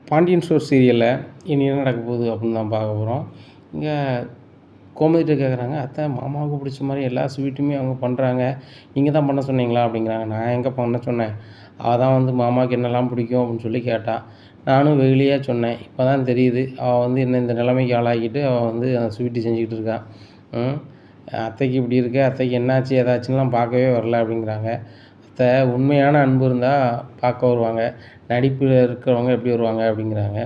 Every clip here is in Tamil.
பாண்டியன் ஸ்டோர் சீரியலில் இனி என்ன நடக்க போகுது அப்படின்னு தான் பார்க்க போகிறோம். இங்கே கோமதிட்ட கேட்குறாங்க, அத்தை மாமாவுக்கு பிடிச்ச மாதிரி எல்லா ஸ்வீட்டுமே அவங்க பண்ணுறாங்க, நீங்கள் தான் பண்ண சொன்னீங்களா அப்படிங்கிறாங்க. நான் எங்கே பண்ண சொன்னேன், அவள் தான் வந்து மாமாவுக்கு என்னெல்லாம் பிடிக்கும் அப்படின்னு சொல்லி கேட்டாள். நானும் வெகுளியாக சொன்னேன். இப்போ தான் தெரியுது அவள் வந்து என்ன இந்த நிலைமைக்கு ஆளாக்கிட்டு அவள் வந்து அந்த ஸ்வீட்டு செஞ்சுக்கிட்டு இருக்காள். அத்தைக்கு இப்படி இருக்கு, அத்தைக்கு என்னாச்சு ஏதாச்சுன்னெலாம் பார்க்கவே வரல அப்படிங்கிறாங்க. அத்தை உண்மையான அன்பு இருந்தால் பார்க்க வருவாங்க, நடிப்பில் இருக்கிறவங்க எப்படி வருவாங்க அப்படிங்கிறாங்க.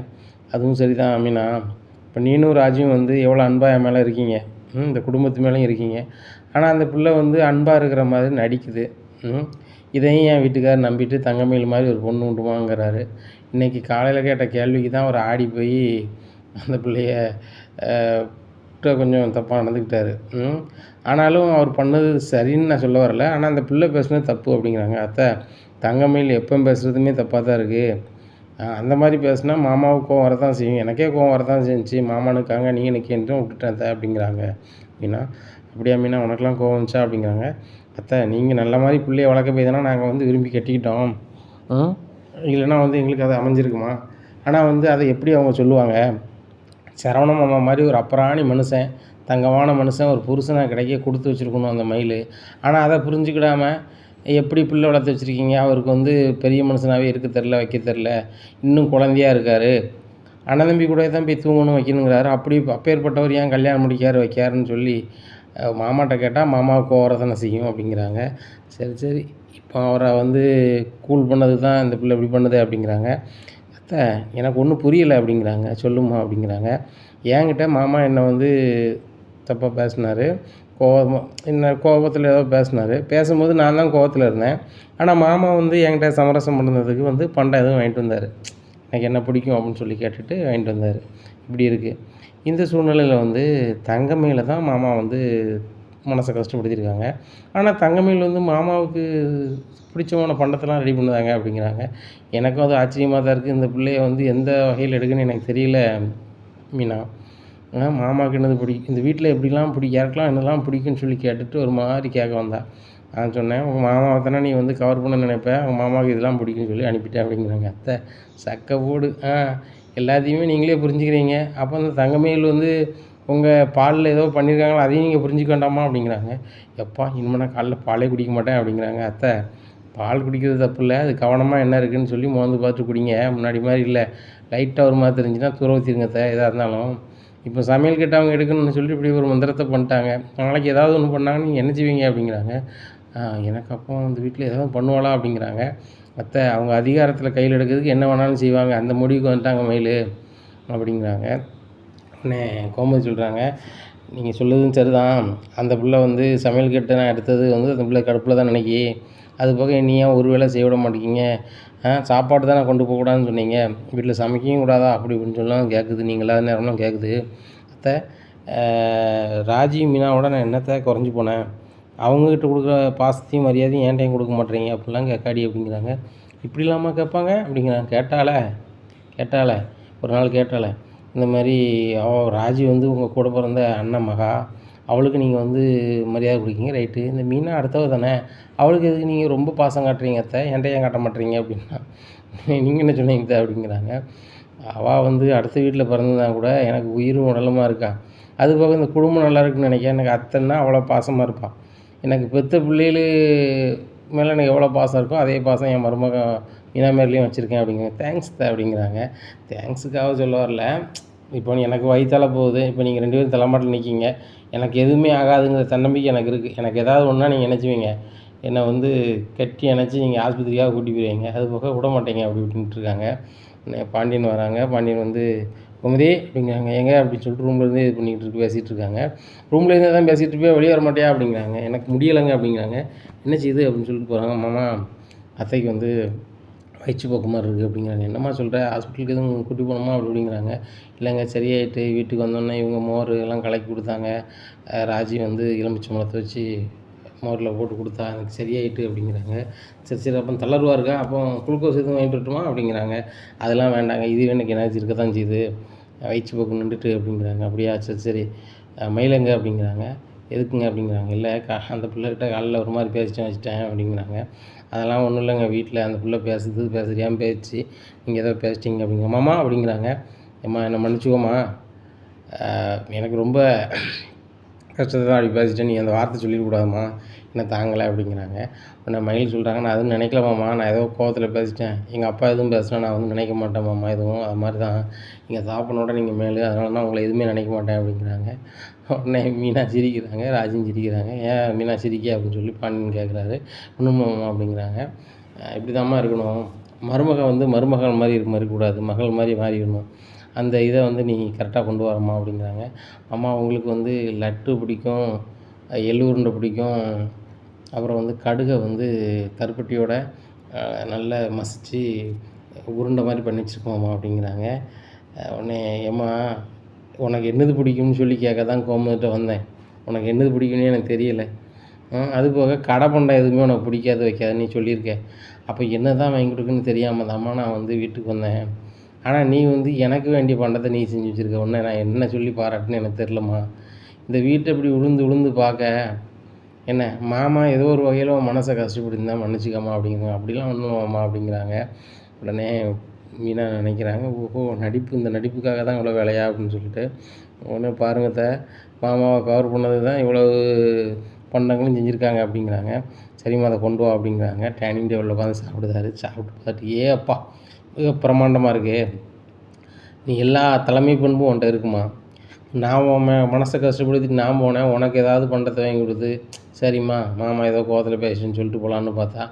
அதுவும் சரி தான் அமீனா. இப்போ நீனும் ராஜுவும் வந்து எவ்வளோ அன்பாக என் மேலே இருக்கீங்க, இந்த குடும்பத்து மேலேயும் இருக்கீங்க. ஆனால் அந்த பிள்ளை வந்து அன்பாக இருக்கிற மாதிரி நடிக்குது. இதையும் என் வீட்டுக்காரர் நம்பிட்டு தங்கமயில் மாதிரி ஒரு பொண்ணு உண்டுமாங்கிறாரு. இன்றைக்கி காலையில் கேட்ட கேள்விக்கு தான் அவர் ஆடி போய் அந்த பிள்ளைய கொஞ்சம் தப்பாக நடந்துக்கிட்டார். ஆனாலும் அவர் பண்ணது சரின்னு நான் சொல்ல வரல. ஆனால் அந்த பிள்ளை பேசுனது தப்பு அப்படிங்கிறாங்க. அத்தை தங்கமயில் எப்போ பேசுகிறதுமே தப்பாக தான் இருக்குது. அந்த மாதிரி பேசுனா மாமாவுக்கு கோவம் வரதான் செய்யும், எனக்கே கோவம் வரதான் செஞ்சுச்சு. மாமானுக்காங்க நீங்கள் நிற்கின்ட்டு விட்டுட்டேன் அத்தை அப்படிங்கிறாங்க. அப்படின்னா அப்படியா மீனா உனக்கெலாம் கோவம் வந்துச்சா அப்படிங்கிறாங்க. அத்தை நீங்கள் நல்ல மாதிரி பிள்ளைய வளர்க்க போய் தானே நாங்கள் வந்து விரும்பி கட்டிக்கிட்டோம். இல்லைன்னா வந்து எங்களுக்கு அது அமைஞ்சிருக்குமா? ஆனால் வந்து அதை எப்படி அவங்க சொல்லுவாங்க, சரவண மாமா மாதிரி ஒரு அப்புறாணி மனுஷன், தங்கமான மனுஷன் ஒரு புருஷனை கிடைக்க கொடுத்து வச்சுருக்கணும் அந்த மயில். ஆனால் அதை புரிஞ்சுக்கிடாமல் எப்படி பிள்ளை வளர்த்து வச்சுருக்கீங்க, அவருக்கு வந்து பெரிய மனுஷனாகவே இருக்க தெரில, வைக்க தெரில, இன்னும் குழந்தையாக இருக்கார், அண்ணன் தம்பி கூட தான் போய் தூங்கணும் வைக்கணுங்கிறாரு. அப்படி அப்பேற்பட்டவர் ஏன் கல்யாணம் முடிக்காரு வைக்காருன்னு சொல்லி மாமாட்ட கேட்டால் மாமாவுக்கு கோவம் தானே செய்யும் அப்படிங்கிறாங்க. சரி சரி இப்போ அவரை வந்து கூல் பண்ணது தான் இந்த பிள்ளை இப்படி பண்ணுது அப்படிங்கிறாங்க. அத்தை எனக்கு ஒன்றும் புரியலை அப்படிங்கிறாங்க. சொல்லுமா அப்படிங்கிறாங்க. என்கிட்ட மாமா என்னை வந்து தப்பாக பேசினார், கோபத்தில் ஏதோ பேசினார். பேசும்போது நான் தான் கோபத்தில் இருந்தேன். ஆனால் மாமா வந்து என்கிட்ட சமரசம் பண்ணதுக்கு வந்து பண்டம் எதுவும் வாங்கிட்டு வந்தார். எனக்கு என்ன பிடிக்கும் அப்படின்னு சொல்லி கேட்டுட்டு வாங்கிட்டு வந்தார். இப்படி இருக்குது. இந்த சூழ்நிலையில் வந்து தங்கமயில தான் மாமா வந்து மனசை கஷ்டப்படுத்தியிருக்காங்க. ஆனால் தங்கமயில் வந்து மாமாவுக்கு பிடிச்சமான பண்டத்தெல்லாம் ரெடி பண்ணுதாங்க அப்படிங்கிறாங்க. எனக்கும் அது ஆச்சரியமாக தான் இருக்குது. இந்த பிள்ளைய வந்து எந்த வகையில் எடுக்குன்னு எனக்கு தெரியல மீனா. மாமாவுக்கு என்னது பிடிக்கும், இந்த வீட்டில் எப்படிலாம் யாருக்கெல்லாம் என்னெல்லாம் பிடிக்குன்னு சொல்லி கேட்டுட்டு ஒரு மாதிரி கேட்க வந்தாள். நான் சொன்னேன், உங்கள் மாமாவை தானே நீ வந்து கவர் பண்ண நினைப்பேன், உங்கள் மாமாவுக்கு இதெல்லாம் பிடிக்குன்னு சொல்லி அனுப்பிட்டேன் அப்படிங்கிறாங்க. அத்தை சக்கை போடு, எல்லாத்தையுமே நீங்களே புரிஞ்சுக்கிறீங்க. அப்போ அந்த தங்கமயில் வந்து உங்கள் பாலில் ஏதோ பண்ணியிருக்காங்களோ அதையும் நீங்கள் புரிஞ்சுக்க வேண்டாமா அப்படிங்கிறாங்க. எப்பா இனிமேல் நான் காலைல பாலே குடிக்க மாட்டேன் அப்படிங்கிறாங்க. அத்தை பால் குடிக்கிறது தப்பு இல்லை, அது கவனமாக என்ன இருக்குதுன்னு சொல்லி மோந்து பார்த்து குடிங்க. முன்னாடி மாதிரி இல்லை, லைட்டாக ஒரு மாதிரி தெரிஞ்சுன்னா தூர ஊற்றிருங்க அத்தை எதாக இருந்தாலும். இப்போ சமையல் கிட்ட அவங்க எடுக்கணும்னு சொல்லி இப்படி ஒரு மந்திரத்தை பண்ணிட்டாங்க, நாளைக்கு ஏதாவது ஒன்று பண்ணாங்கன்னு நீங்கள் என்ன செய்வீங்க அப்படிங்கிறாங்க. எனக்கு அப்போ அந்த வீட்டில் ஏதாவது பண்ணுவாளா அப்படிங்கிறாங்க. அத்தை அவங்க அதிகாரத்தில் கையில் எடுக்கிறதுக்கு என்ன வேணாலும் செய்வாங்க, அந்த முடிவுக்கு வந்துட்டாங்க மயில் அப்படிங்கிறாங்க. உடனே கோமதி சொல்கிறாங்க, நீங்கள் சொல்லுறதும் சரிதான், அந்த பிள்ளை வந்து சமையல் கிட்ட நான் எடுத்தது வந்து அந்த பிள்ளை கடுப்பில் தான் நினைக்கி, அது போக நீ ஏன் ஒரு வேளை செய்ய விட மாட்டேங்கிங்க, சாப்பாடு தானே கொண்டு போகக்கூடாதுன்னு சொன்னீங்க, வீட்டில் சமைக்கவும் கூடாதா அப்படி இப்படின்னு சொல்லலாம் கேட்குது, நீங்கள் இல்லாத நேரம்லாம் கேட்குது. அத்தை ராஜி மீனாவோட நான் என்னத்தை குறைஞ்சி போனேன், அவங்கக்கிட்ட கொடுக்குற பாசத்தையும் மரியாதையும் ஏன்டையும் கொடுக்க மாட்டேறீங்க அப்படிலாம் கேட்காடி அப்படிங்கிறாங்க. இப்படி இல்லாமல் கேட்பாங்க அப்படிங்கிறாங்க. கேட்டால ஒரு நாள் கேட்டால இந்த மாதிரி ராஜி வந்து உங்கள் கூட பிறந்த அண்ணன் மகா, அவளுக்கு நீங்கள் வந்து மரியாதை கொடுக்கீங்க ரைட்டு, இந்த மீனா அடுத்தவ தானே, அவளுக்கு எதுக்கு நீங்கள் ரொம்ப பாசம் காட்டுறீங்க அத்தை, என்கிட்ட ஏன் காட்ட மாட்டேறீங்க அப்படின்னா, நீங்கள் என்ன சொன்னீங்க அத்தை அப்படிங்கிறாங்க. அவள் வந்து அடுத்த வீட்டில் பிறந்ததுனா கூட எனக்கு உயிரும் உடலுமா இருக்கா, அது போக இந்த குடும்பம் நல்லா இருக்குன்னு நினைக்க, எனக்கு அத்தைன்னா அவ்வளோ பாசமாக இருப்பாள். எனக்கு பெற்ற பிள்ளைகள் மேலே எனக்கு எவ்வளோ பாசம் இருக்கோ அதே பாசம் என் மருமக மீனா மேலேயும் வச்சுருக்கேன் அப்படிங்கிறாங்க. தேங்க்ஸ் தான் அப்படிங்கிறாங்க. தேங்க்ஸுக்காக சொல்ல வரல, இப்போ எனக்கு வயிற்றால போகுது, இப்போ நீங்கள் 2 பேரும் தலைமாட்டில் நிற்கிங்க, எனக்கு எதுவுமே ஆகாதுங்கிற தன்னம்பிக்கை எனக்கு இருக்குது. எனக்கு ஏதாவது ஒன்றா நீங்கள் நினச்சிவீங்க, என்னை வந்து கட்டி அணைச்சி நீங்கள் ஆஸ்பத்திரியாக கூட்டி போயிடுவீங்க, அது போக விட மாட்டீங்க அப்படி இப்படின்ட்டு இருக்காங்க. பாண்டியன் வராங்க. பாண்டியன் வந்து குமரி அப்படிங்கிறாங்க. ஏங்க அப்படின்னு சொல்லிட்டு ரூம்லேருந்தே இது பண்ணிகிட்டு பேசிகிட்டு இருக்காங்க. ரூம்லேருந்தே தான் பேசிகிட்டு போய் வெளியே வர மாட்டியா அப்படிங்கிறாங்க. எனக்கு முடியலைங்க அப்படிங்கிறாங்க. என்ன செய்யுது அப்படின்னு சொல்லிட்டு போகிறாங்க. மாமா அத்தைக்கு வந்து வயிற்று போக்கு மாதிரி இருக்குது அப்படிங்கிறாங்க. என்னம்மா சொல்கிற, ஹாஸ்பிட்டலுக்கு எதுவும் கூட்டி போகணுமா அப்படி அப்படிங்கிறாங்க. இல்லைங்க சரியாயிட்டு வீட்டுக்கு வந்தோடனே இவங்க மோர் எல்லாம் கலக்கி கொடுத்தாங்க, ராஜி வந்து எலுமிச்சை பழத்தை வச்சு மோரில் போட்டு கொடுத்தா எனக்கு சரியாயிட்டு அப்படிங்கிறாங்க. சரி அப்போ தளர்வாக இருக்கா, அப்போ குளுக்கோஸ் எதுவும் வாங்கிட்டு வரட்டுமா அப்படிங்கிறாங்க. அதெல்லாம் வேண்டாங்க, இதுவே எனக்கு எனர்ஜி இருக்க தான் செய்யுது, வயிற்று போக்கு நின்றுட்டு அப்படிங்கிறாங்க. அப்படியா சரி மயிலங்க அப்படிங்கிறாங்க. எதுக்குங்க அப்படிங்கிறாங்க. இல்லை அந்த பிள்ளைகிட்ட காலைல ஒரு மாதிரி பேசிட்டேன் வச்சுட்டேன் அப்படிங்கிறாங்க. அதெல்லாம் ஒன்றும் இல்லைங்க, வீட்டில் அந்த புள்ள தெரியாமல் பேசிச்சு, நீங்கள் ஏதோ பேசிட்டீங்க அப்படிங்க. மாமா அப்படிங்கிறாங்க. ஏம்மா என்னை மன்னிச்சுக்கோம்மா, எனக்கு ரொம்ப கஷ்டத்தை தான் அப்படி பேசிட்டேன், நீ அந்த வார்த்தை சொல்லிடக்கூடாதும்மா, என்ன தாங்கலை அப்படிங்கிறாங்க. உடனே மயில் சொல்கிறாங்க, நான் எதுவும் நினைக்கல மாமா, நான் ஏதோ கோவத்தில் பேசிட்டேன், எங்கள் அப்பா எதுவும் பேசினா நான் வந்து நினைக்க மாட்டேன் மாமா எதுவும், அது மாதிரி தான் நீங்கள் தாப்பனோட நீங்கள் மேலு, அதனால தான் உங்களை எதுவுமே நினைக்க மாட்டேன் அப்படிங்கிறாங்க. உடனே மீனா சிரிக்கிறாங்க, ராஜியும் சிரிக்கிறாங்க. ஏன் மீனா சிரிக்க அப்படின்னு சொல்லி பாண்டியன் கேட்குறாரு. ஒன்றும் மாமா அப்படிங்கிறாங்க. இப்படி தாம்மா இருக்கணும், மருமகன் வந்து மருமகள் மாதிரி இருக்கக்கூடாது, மகள் மாதிரி மாறிடணும், அந்த இதை வந்து நீ கரெக்டாக கொண்டு வரம்மா அப்படிங்கிறாங்க. அம்மா உங்களுக்கு வந்து லட்டு பிடிக்கும், எள்ளு உருண்டை பிடிக்கும், அப்புறம் வந்து கடுகை வந்து கருப்பட்டியோட நல்லா மசித்து உருண்டை மாதிரி பண்ணி வச்சுருக்கோம்மா அப்படிங்கிறாங்க. உடனே ஏம்மா உனக்கு என்னது பிடிக்கும்னு சொல்லி கேட்க தான் கோமதிட்ட வந்தேன், உனக்கு என்னது பிடிக்கும்னு எனக்கு தெரியலை, அது போக கடை பண்டம் எதுவுமே உனக்கு பிடிக்காது வைக்காது நீ சொல்லியிருக்க, அப்போ என்ன தான் வாங்கி கொடுக்குன்னு தெரியாமல் தாம்மா நான் வந்து வீட்டுக்கு வந்தேன், ஆனால் நீ வந்து எனக்கு வேண்டிய பண்டத்தை நீ செஞ்சு வச்சுருக்க, உடனே நான் என்ன சொல்லி பாராட்டுன்னு எனக்கு தெரிலம்மா, இந்த வீட்டை இப்படி உளுந்து பார்க்க என்ன மாமா ஏதோ ஒரு வகையில் உன் மனசை கஷ்டப்படுத்திருந்தா மன்னிச்சிக்கம்மா அப்படிங்கிறாங்க. அப்படிலாம் ஒன்றும் மாமா அப்படிங்கிறாங்க. உடனே மீனா நினைக்கிறாங்க, ஓஹோ இந்த நடிப்புக்காக தான் இவ்வளோ வேலையா அப்படின்னு சொல்லிட்டு. உடனே பாருங்க மாமாவை கவர் பண்ணது தான் இவ்வளவு பண்டங்களும் செஞ்சுருக்காங்க அப்படிங்கிறாங்க. சரிம்மா அதை கொண்டு வா அப்படிங்கிறாங்க. டைனிங் டேபிளில் உட்காந்து சாப்பிட்டு பார்த்துட்டு, ஏ அப்பா மிக பிரமாண்டமாக இருக்கே, நீ எல்லா தலைமை பண்பும் உன்ட்ட இருக்குமா, நான் உன் மனசை கஷ்டப்படுத்திட்டு நான் போனேன், உனக்கு ஏதாவது பண்டத்தை வாங்கி கொடுத்து சரிம்மா மாமா ஏதோ கோவத்தில் பேசுன்னு சொல்லிட்டு போகலான்னு பார்த்தா,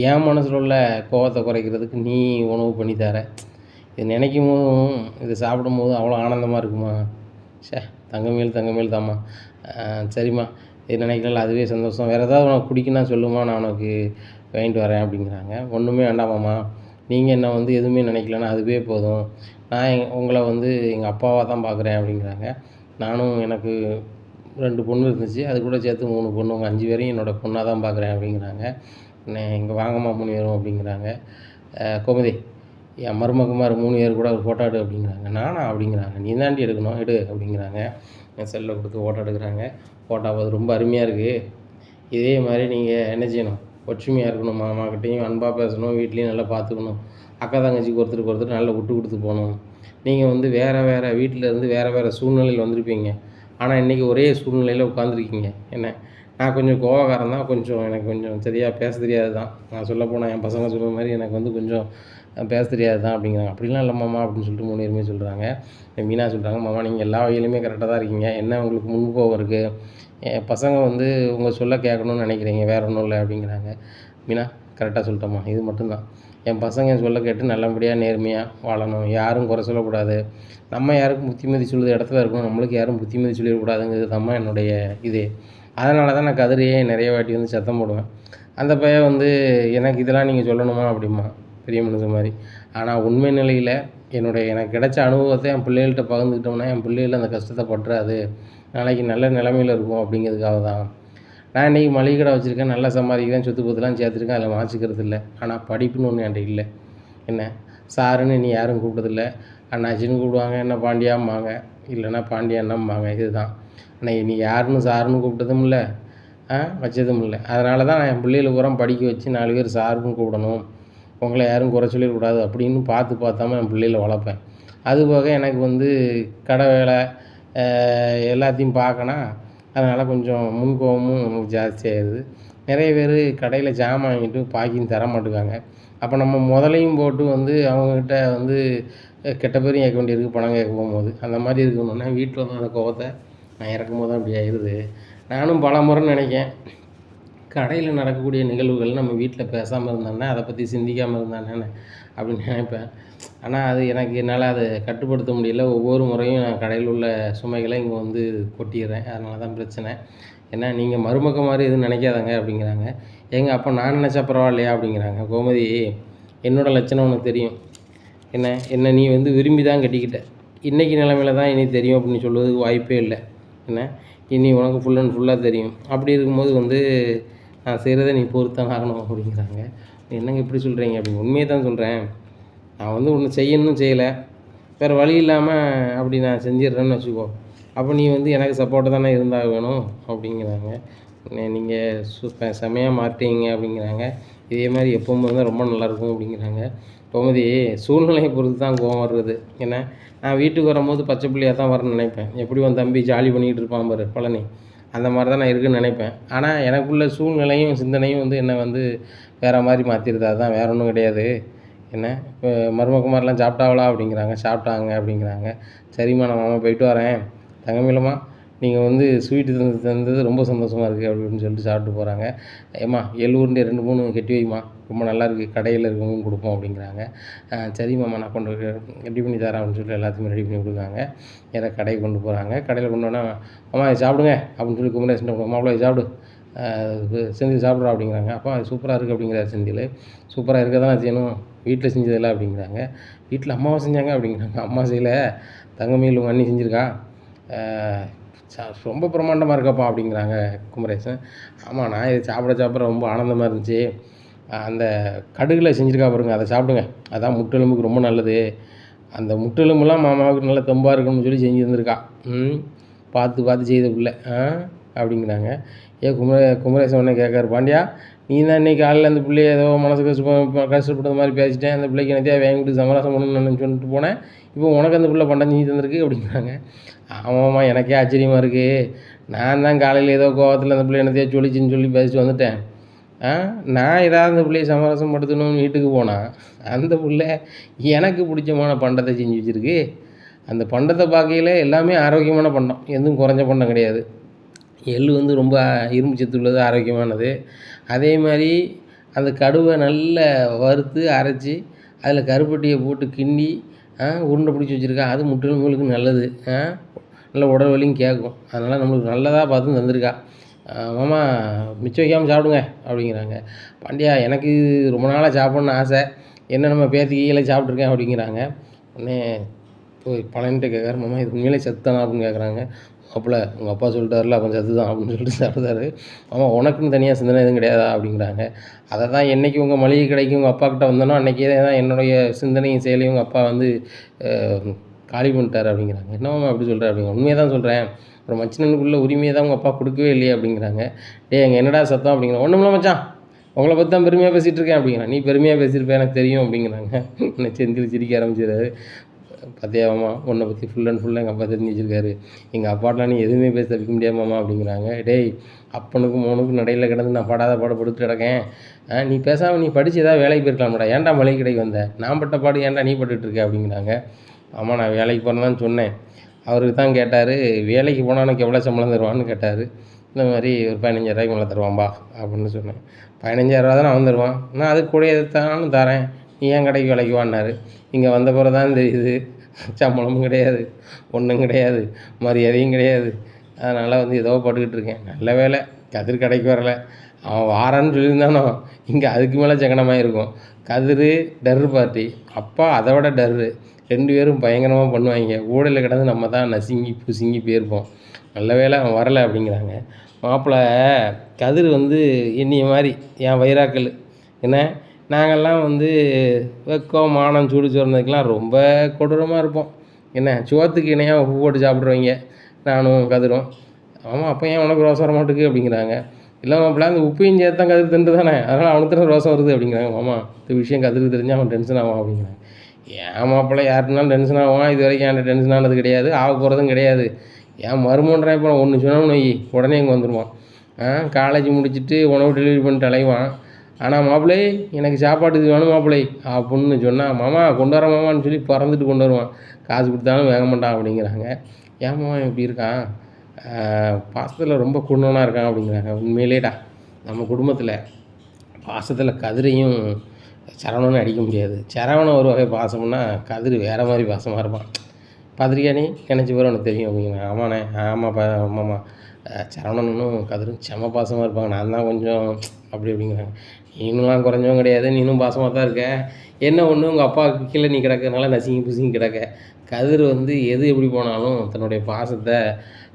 என் மனசில் உள்ள கோவத்தை குறைக்கிறதுக்கு நீ உணவு பண்ணி தர, இது நினைக்கும் போதும் இது சாப்பிடும்போதும் அவ்வளோ ஆனந்தமாக இருக்குமா, தங்கமேல் தாம்மா, சரிம்மா இது நினைக்கல அதுவே சந்தோஷம், வேறு ஏதாவது உனக்கு பிடிக்குன்னா சொல்லுமா, நான் உனக்கு வாங்கிட்டு வரேன் அப்படிங்கிறாங்க. ஒன்றுமே வேண்டாமாம்மா, நீங்கள் என்ன வந்து எதுவுமே நினைக்கலன்னா அதுவே போதும், நான் உங்களை வந்து எங்கள் அப்பாவாக தான் பார்க்குறேன் அப்படிங்கிறாங்க. நானும் எனக்கு 2 பொண்ணு இருந்துச்சு, அது கூட சேர்த்து 3 பொண்ணு, உங்கள் 5 பேரையும் என்னோடய பொண்ணாக தான் பார்க்குறேன் அப்படிங்கிறாங்க. இங்கே வாங்கம்மா 3 பேரும் அப்படிங்கிறாங்க. கோமதி என் மருமகமார் 3 பேர் கூட ஒரு ஃபோட்டோ எடு அப்படிங்கிறாங்க. நானா அப்படிங்கிறாங்க. நீ தாண்டி எடுக்கணும், எடு அப்படிங்கிறாங்க. என் செல்லில் கொடுத்து ஃபோட்டோ எடுக்கிறாங்க. ஃபோட்டோ அது ரொம்ப அருமையாக இருக்குது, இதே மாதிரி நீங்கள் என்ன செய்யணும், ஒற்றுமையாக இருக்கணும், மாமாக்கிட்டையும் அன்பாக பேசணும், வீட்லேயும் நல்லா பார்த்துக்கணும், அக்கா தங்கச்சிக்கு ஒருத்தருக்கு நல்லா விட்டு கொடுத்து போகணும், நீங்கள் வந்து வேறு வீட்டில் இருந்து வேறு சூழ்நிலையில் வந்திருப்பீங்க, ஆனால் இன்றைக்கி ஒரே சூழ்நிலையில் உட்காந்துருக்கீங்க. என்ன நான் கொஞ்சம் கோவக்காரன் தான், எனக்கு கொஞ்சம் சரியாக பேச தெரியாது தான், நான் சொல்லப்போனால் என் பசங்க சொல்கிற மாதிரி எனக்கு வந்து கொஞ்சம் பேச தெரியாது தான் அப்படிங்கிறாங்க. அப்படிலாம் இல்லை மாமா அப்படின்னு சொல்லிட்டு 3 பேருமே சொல்கிறாங்க. மீனா சொல்கிறாங்க, மாமா நீங்கள் எல்லா வகையிலுமே கரெக்டாக தான் இருக்கீங்க, என்ன உங்களுக்கு முன்கோவம் இருக்குது, என் பசங்க வந்து உங்கள் சொல்ல கேட்கணும்னு நினைக்கிறீங்க, வேறு ஒன்றும் இல்லை அப்படிங்கிறாங்க. மீனா கரெக்டாக சொல்லிட்டோம்மா, இது மட்டும்தான், என் பசங்க சொல்ல கேட்டு நல்லபடியாக நேர்மையாக வாழணும், யாரும் குறை சொல்லக்கூடாது, நம்ம யாருக்கும் புத்திமதி சொல்லுற இடத்துல இருக்கணும், நம்மளுக்கு யாரும் புத்திமதி சொல்லிடக்கூடாதுங்கிறது தாம்மா என்னுடைய இது, அதனால தான் நான் கதிரையே நிறைய வாட்டி வந்து சத்தம் போடுவேன். அந்த பையன் வந்து எனக்கு இதெல்லாம் நீங்கள் சொல்லணுமா அப்படிமா, பெரிய மனுஷன் மாதிரி. ஆனால் உண்மை நிலையில் எனக்கு கிடைச்ச அனுபவத்தை என் பிள்ளைகள்கிட்ட பகிர்ந்துக்கிட்டோம்னா என் பிள்ளைகள் அந்த கஷ்டத்தை பற்றாது, நாளைக்கு நல்ல நிலைமையில் இருக்கும் அப்படிங்கிறதுக்காக தான். நான் இன்றைக்கி மளிகை கடை வச்சுருக்கேன், நல்லா சம்பாதிக்கிறேன், சொத்து பத்துலாம் சேர்த்துருக்கேன், அதில் மாற்றிக்கிறது இல்லை. ஆனால் படிப்புன்னு ஒன்று என்கிட்ட இல்லை. என்ன சாருன்னு நீ யாரும் கூப்பிட்டதில்ல, அண்ணாச்சின்னு கூப்பிடுவாங்க, என்ன பாண்டியாம்பாங்க, இல்லைன்னா பாண்டியண்ணம்பாங்க, இதுதான். ஆனால் நீ யாருன்னு சாருன்னு கூப்பிட்டதும் இல்லை, வச்சதும் இல்லை. அதனால தான் நான் என் பிள்ளைகளை பூரா படிக்க வச்சு 4 பேர் சாருன்னு கூப்பிடணும், உங்களை யாரும் குறை சொல்லிடக்கூடாது அப்படின்னு பார்த்தாம என் பிள்ளைகளை வளர்ப்பேன். அதுபோக எனக்கு வந்து கடை வேலை எல்லாத்தையும் பார்க்கணும், அதனால் கொஞ்சம் முன்கோபமும் நமக்கு ஜாஸ்தியாகிடுது. நிறைய பேர் கடையில் ஜாமான் வாங்கிட்டு பாக்கின்னு தர மாட்டேங்காங்க. அப்போ நம்ம முதலையும் போட்டு வந்து அவங்கக்கிட்ட வந்து கெட்ட பேரும் கேட்க வேண்டியிருக்கு, பணம் கேட்க போகும்போது. அந்த மாதிரி இருக்கணுன்னா வீட்டில் வந்து அந்த கோவத்தை நான் இறக்கும்போது தான் இப்படி ஆயிடுது. நானும் பல முறை நினைக்கேன், கடையில் நடக்கக்கூடிய நிகழ்வுகள் நம்ம வீட்டில் பேசாமல் இருந்தானே, அதை பற்றி சிந்திக்காமல் இருந்தானே அப்படின்னு நினைப்பேன். ஆனால் அது என்னால் அதை கட்டுப்படுத்த முடியல. ஒவ்வொரு முறையும் நான் கடையில் உள்ள சுமைகளை இங்கே வந்து கொட்டிடுறேன். அதனால தான் பிரச்சனை. ஏன்னா நீங்கள் மருமக மாதிரி எதுவும் நினைக்காதங்க அப்படிங்கிறாங்க. ஏங்க அப்போ நான் நினச்சா பரவாயில்லையா அப்படிங்கிறாங்க. கோமதி என்னோடய லட்சணம் உனக்கு தெரியும், என்ன நீ வந்து விரும்பி தான் கட்டிக்கிட்ட, இன்றைக்கி நிலைமையில தான் இனி தெரியும் அப்படின்னு சொல்லுவதுக்கு வாய்ப்பே இல்லை. இனி உனக்கு ஃபுல் அண்ட் ஃபுல்லாக தெரியும். அப்படி இருக்கும்போது வந்து நான் செய்கிறத நீ பொறுத்தான் ஆகணும் அப்படிங்கிறாங்க. என்னங்க இப்படி சொல்கிறீங்க அப்படின்னு. உண்மையை தான் சொல்கிறேன், நான் வந்து ஒன்று செய்யணும்னு செய்யலை, வேறு வழி இல்லாமல் அப்படி நான் செஞ்சிடுறேன்னு வச்சுக்கோ, அப்போ நீ வந்து எனக்கு சப்போர்ட்டாக தானே இருந்தால் வேணும் அப்படிங்கிறாங்க. நீங்கள் செமையாக மாட்டீங்க அப்படிங்கிறாங்க. இதே மாதிரி எப்பவும் இருந்தால் ரொம்ப நல்லாயிருக்கும் அப்படிங்கிறாங்க. கோமதி சூழ்நிலையை பொறுத்து தான் கோவம் வர்றது. ஏன்னா நான் வீட்டுக்கு வரும்போது பச்சை புள்ளையாக தான் வரேன்னு நினைப்பேன். எப்படி உன் தம்பி ஜாலி பண்ணிக்கிட்டு இருப்பான் பாரு பழனி, அந்த மாதிரி தான் நான் இருக்குன்னு நினைப்பேன். ஆனால் எனக்குள்ள சூழ்நிலையும் சிந்தனையும் வந்து என்னை வந்து வேறு மாதிரி மாற்றிடுது. அதுதான் வேற ஒன்றும் கிடையாது. என்ன இப்போ மருமகுமார்லாம் சாப்பிட்டாவளா அப்படிங்கிறாங்க. சாப்பிட்டாங்க அப்படிங்கிறாங்க. சரிம்மா நான் மாமா போயிட்டு வரேன். தங்கமயிலம்மா நீங்கள் வந்து ஸ்வீட்டு தந்தது ரொம்ப சந்தோஷமாக இருக்குது அப்படின்னு சொல்லிட்டு சாப்பிட்டு போகிறாங்க. ஏம்மா எள் உருண்டை 2, 3 கட்டி வைம்மா, ரொம்ப நல்லாயிருக்கு, கடையில் இருக்கவங்களும் கொடுப்போம் அப்படிங்கிறாங்க. சரிம்மாம்மா நான் கொண்டு ரெடி பண்ணி தரேன் அப்படின்னு சொல்லிட்டு எல்லாத்தையுமே ரெடி பண்ணி கொடுக்காங்க. நேராக கடைக்கு கொண்டு போகிறாங்க. கடையில் கொண்டு போனால் அம்மா இதை சாப்பிடுங்க அப்படின்னு சொல்லி குமரேசன் மாப்பிள்ளை இதை சாப்பிடு, செந்தில் சாப்பிட்றா அப்படிங்கிறாங்க. அப்பா அது சூப்பராக இருக்குது அப்படிங்கிறார் செந்தில். சூப்பராக இருக்க தான் செய்யணும், வீட்டில் செஞ்சதில்லை அப்படிங்கிறாங்க. வீட்டில் அம்மாவை செஞ்சாங்க அப்படிங்கிறாங்க. அம்மா செய்யலை, தங்கமயில் உங்கள் அண்ணி செஞ்சுருக்கா, ரொம்ப பிரமாண்டமாக இருக்கப்பா அப்படிங்கிறாங்க குமரேசன். ஆமாம் நான் இதை சாப்பிட ரொம்ப ஆனந்தமாக இருந்துச்சு. அந்த கடுகில் செஞ்சுருக்கா பாருங்க, அதை சாப்பிடுங்க, அதான் முட்டெலும்புக்கு ரொம்ப நல்லது. அந்த முட்டெலும்புலாம் மாமாவுக்கு நல்லா தெம்பாக இருக்கணும்னு சொல்லி செஞ்சுருந்துருக்கா. பார்த்து பார்த்து செய்த பிள்ளை அப்படிங்கிறாங்க. குமரேசன் உடனே கேட்காரு, பாண்டியா நீ தான் இன்றைக்கி காலையில் அந்த பிள்ளைய ஏதோ மனசு கஷ்டப்பட்டது மாதிரி பேசிட்டேன், அந்த பிள்ளைக்கு என்னத்தையா வாங்கி கொடுத்து சமரசம் பண்ணணும்னு சொல்லிட்டு போனேன், இப்போ உனக்கு அந்த பிள்ளை பண்டம் செஞ்சு தந்திருக்கு அப்படிங்கிறாங்க. ஆமாம்மா எனக்கே ஆச்சரியமாக இருக்குது, நான் தான் காலையில் ஏதோ கோவத்தில் அந்த பிள்ளை என்னத்தையா சொல்லிச்சின்னு சொல்லி பேசிட்டு வந்துட்டேன். நான் ஏதாவது அந்த பிள்ளையை சமரசம் படுத்தணும்னு வீட்டுக்கு போனால் அந்த பிள்ளை எனக்கு பிடிச்சமான பண்டத்தை செஞ்சு வச்சுருக்கு. அந்த பண்டத்தை பார்க்கையில் எல்லாமே ஆரோக்கியமான பண்டம், எதுவும் குறைஞ்ச பண்டம் கிடையாது. எள் வந்து ரொம்ப இரும்பு சத்து உள்ளது, ஆரோக்கியமானது. அதே மாதிரி அந்த கடுவை நல்லா வறுத்து அரைச்சி அதில் கருப்பட்டியை போட்டு கிண்டி உருண்டை பிடிச்சி வச்சுருக்கா, அது முட்டெலும்புகளுக்கு நல்லது. நல்ல உடல் வலியும் கேட்கும். அதனால் நம்மளுக்கு நல்லதாக பார்த்து தந்திருக்கா. மாமா மிச்சம் வைக்காமல் சாப்பிடுங்க அப்படிங்கிறாங்க. பாண்டியா எனக்கு ரொம்ப நாளாக சாப்பிட்ணுன்னு ஆசை, என்ன நம்ம பேத்தி கீழே சாப்பிட்ருக்கேன் அப்படிங்கிறாங்க. உடனே போய் பழனிட்ட கேட்குறாரு, மாமா இது உண்மையிலே சத்தானா அப்படின்னு கேட்குறாங்க. மாப்பிள்ள உங்கள் அப்பா சொல்லிட்டாருல அப்போ சத்து தான் அப்படின்னு சொல்லிட்டு சாப்பிட்டாரு. ஆமாம் உனக்குன்னு தனியாக சிந்தனை எதுவும் கிடையாதா அப்படிங்கிறாங்க. அதை தான் என்றைக்கு உங்கள் மளிகை கடைக்கு உங்கள் அப்பா கிட்ட வந்தனோ அன்றைக்கே தான் என்னுடைய சிந்தனையும் செயலையும் உங்கள் அப்பா வந்து காலி பண்ணிட்டார் அப்படிங்கிறாங்க. என்னம்மா அப்படி சொல்கிற அப்படிங்க. உண்மையை தான் சொல்கிறேன், அப்புறம் மச்சினனுக்குள்ள உரிமையை தான் உங்கள் அப்பா கொடுக்கவே இல்லையே அப்படிங்கிறாங்க. எங்கள் என்னடா சத்தம் அப்படிங்கிற. ஒன்றுமில்ல மச்சான், உங்களை பற்றி தான் பெருமையாக பேசிகிட்டு இருக்கேன் அப்படிங்கிறான். நீ பெருமையாக பேசியிருப்பேன் எனக்கு தெரியும் அப்படிங்கிறாங்க. செந்தில் சிரிக்க ஆரம்பிச்சிடாரு. பார்த்தியாமாம்மா உன்னை பற்றி ஃபுல் அண்ட் ஃபுல்லாக எங்கள் அப்பா தெரிஞ்சு வச்சுருக்காரு, எங்கள் அப்பாட்டெலாம் நீ எதுவுமே பேச தவிக்க முடியாமாம்மா அப்படிங்கிறாங்க. டேய் அப்பனுக்கும் மோனுக்கும் நடையில் கிடந்து நான் படாத பாடுபடுத்து கிடக்கேன், நீ பேசாமல் நீ படித்து ஏதாவது வேலைக்கு போயிருக்கலாம்டா, ஏன்டா மளிகை கடைக்கு வந்த, நான் பட்ட பாடு ஏன்டா நீ பட்டுட்ருக்க அப்படிங்கிறாங்க. ஆமாம் நான் வேலைக்கு போகிறேன்னு சொன்னேன், அவருக்கு தான் கேட்டார் வேலைக்கு போனால் எனக்கு எவ்வளோ சம்பளம் தருவான்னு கேட்டார். இந்த மாதிரி ஒரு 15,000 மேலே தருவான்பா அப்படின்னு சொன்னேன். 15,000 தானே அவன் தருவான், நான் அதுக்கு கூட எதுத்தாலும் தரேன், நீ ஏன் கடைக்கு வேலைக்கு வான்னாரு. இங்கே வந்த பிறகு தான் தெரியுது சம்பளமும் கிடையாது, ஒன்றும் கிடையாது, மரியாதையும் கிடையாது. அதனால் வந்து ஏதோ பட்டுக்கிட்டு இருக்கேன். நல்ல வேலை கதிர் கடைக்கு வரலை, அவன் வாரான்னு சொல்லியிருந்தானோ இங்கே அதுக்கு மேலே சங்கடமாக இருக்கும். கதிர் டர்ரு பார்ட்டி, அப்பா அதை விட டர்ரு, 2 பேரும் பயங்கரமாக பண்ணுவாங்க. ஊடையில் கிடந்து நம்ம தான் நசுங்கி புசுங்கி போயிருப்போம். நல்ல வேலை அவன் வரலை அப்படிங்கிறாங்க. மாப்பிள்ளை கதிர் வந்து என்னைய மாதிரி என் வயிறாக்கள் என்ன, நாங்கள்லாம் வந்து வெக்கம் மானம் சூடு சொன்னதுக்கெலாம் ரொம்ப கொடூரமாக இருப்போம். என்ன சோத்துக்கு இணையாக உப்பு போட்டு சாப்பிட்றவங்க நானும் கதிரும். ஆமாம் அப்போ ஏன் உனக்கு ரோசம் வர மாட்டேங்குது அப்படிங்கிறாங்க. இல்லை மாப்பிள்ள அந்த உப்பையும் சேர்த்து தான் கதிர் தின்று தானே, அதனால் அவனுக்கு தானே ரோசம் வருது அப்படிங்கிறாங்க. மாமா இந்த விஷயம் கதிருக்கு தெரிஞ்சால் அவன் டென்ஷன் ஆகும் அப்படிங்கிறாங்க. ஏன் மாப்பிள்ள யாருக்குனாலும் டென்ஷன் ஆகும், இது வரைக்கும் என்கிட்ட டென்ஷன் ஆனது கிடையாது, ஆக போகிறதும் கிடையாது. ஏன் மருமன்றேன் இப்போ ஒன்று சொன்னோம்னு வை உடனே இங்கே வந்துடுவான். காலேஜ் முடிச்சுட்டு உணவு டெலிவரி பண்ணிட்டு அலைவான். ஆனால் மாப்பிள்ளை எனக்கு சாப்பாட்டுக்கு வேணும் மாப்பிள்ளை அப்படின்னு சொன்னால் மாமா கொண்டு வர மாமான்னு சொல்லி பறந்துட்டு கொண்டு வருவான். காசு கொடுத்தாலும் வேக மாட்டான் அப்படிங்கிறாங்க. ஏன் மாமா இப்படி இருக்கான், பாசத்தில் ரொம்ப குண்டனாக இருக்கான் அப்படிங்கிறாங்க. உண்மையிலேடா நம்ம குடும்பத்தில் பாசத்தில் கதிரையும் சரவணனும் அடிக்க முடியாது. சரவணன் ஒரு வகை பாசம்னா கதிர் வேறு மாதிரி பாசமாக இருப்பான். பார்த்துருக்கியா நீ நினச்சி போகிற உனக்கு தெரியும் அப்படிங்கிறாங்க. ஆமாண்ணே ஆமாப்பா ஆமாம்மா, சரவணனும் கதிரும் செம பாசமாக இருப்பாங்க, நான் தான் கொஞ்சம் அப்படி அப்படிங்கிறாங்க. நீனும்லாம் குறைஞ்சவன் கிடையாது, நீனும் பாசமாக தான் இருக்க, என்ன ஒன்று உங்கள் அப்பாவுக்கு கீழே நீ கிடக்கிறதுனால நசுங்கி புசுங்கி கிடக்க. கதிர் வந்து எது எப்படி போனாலும் தன்னுடைய பாசத்தை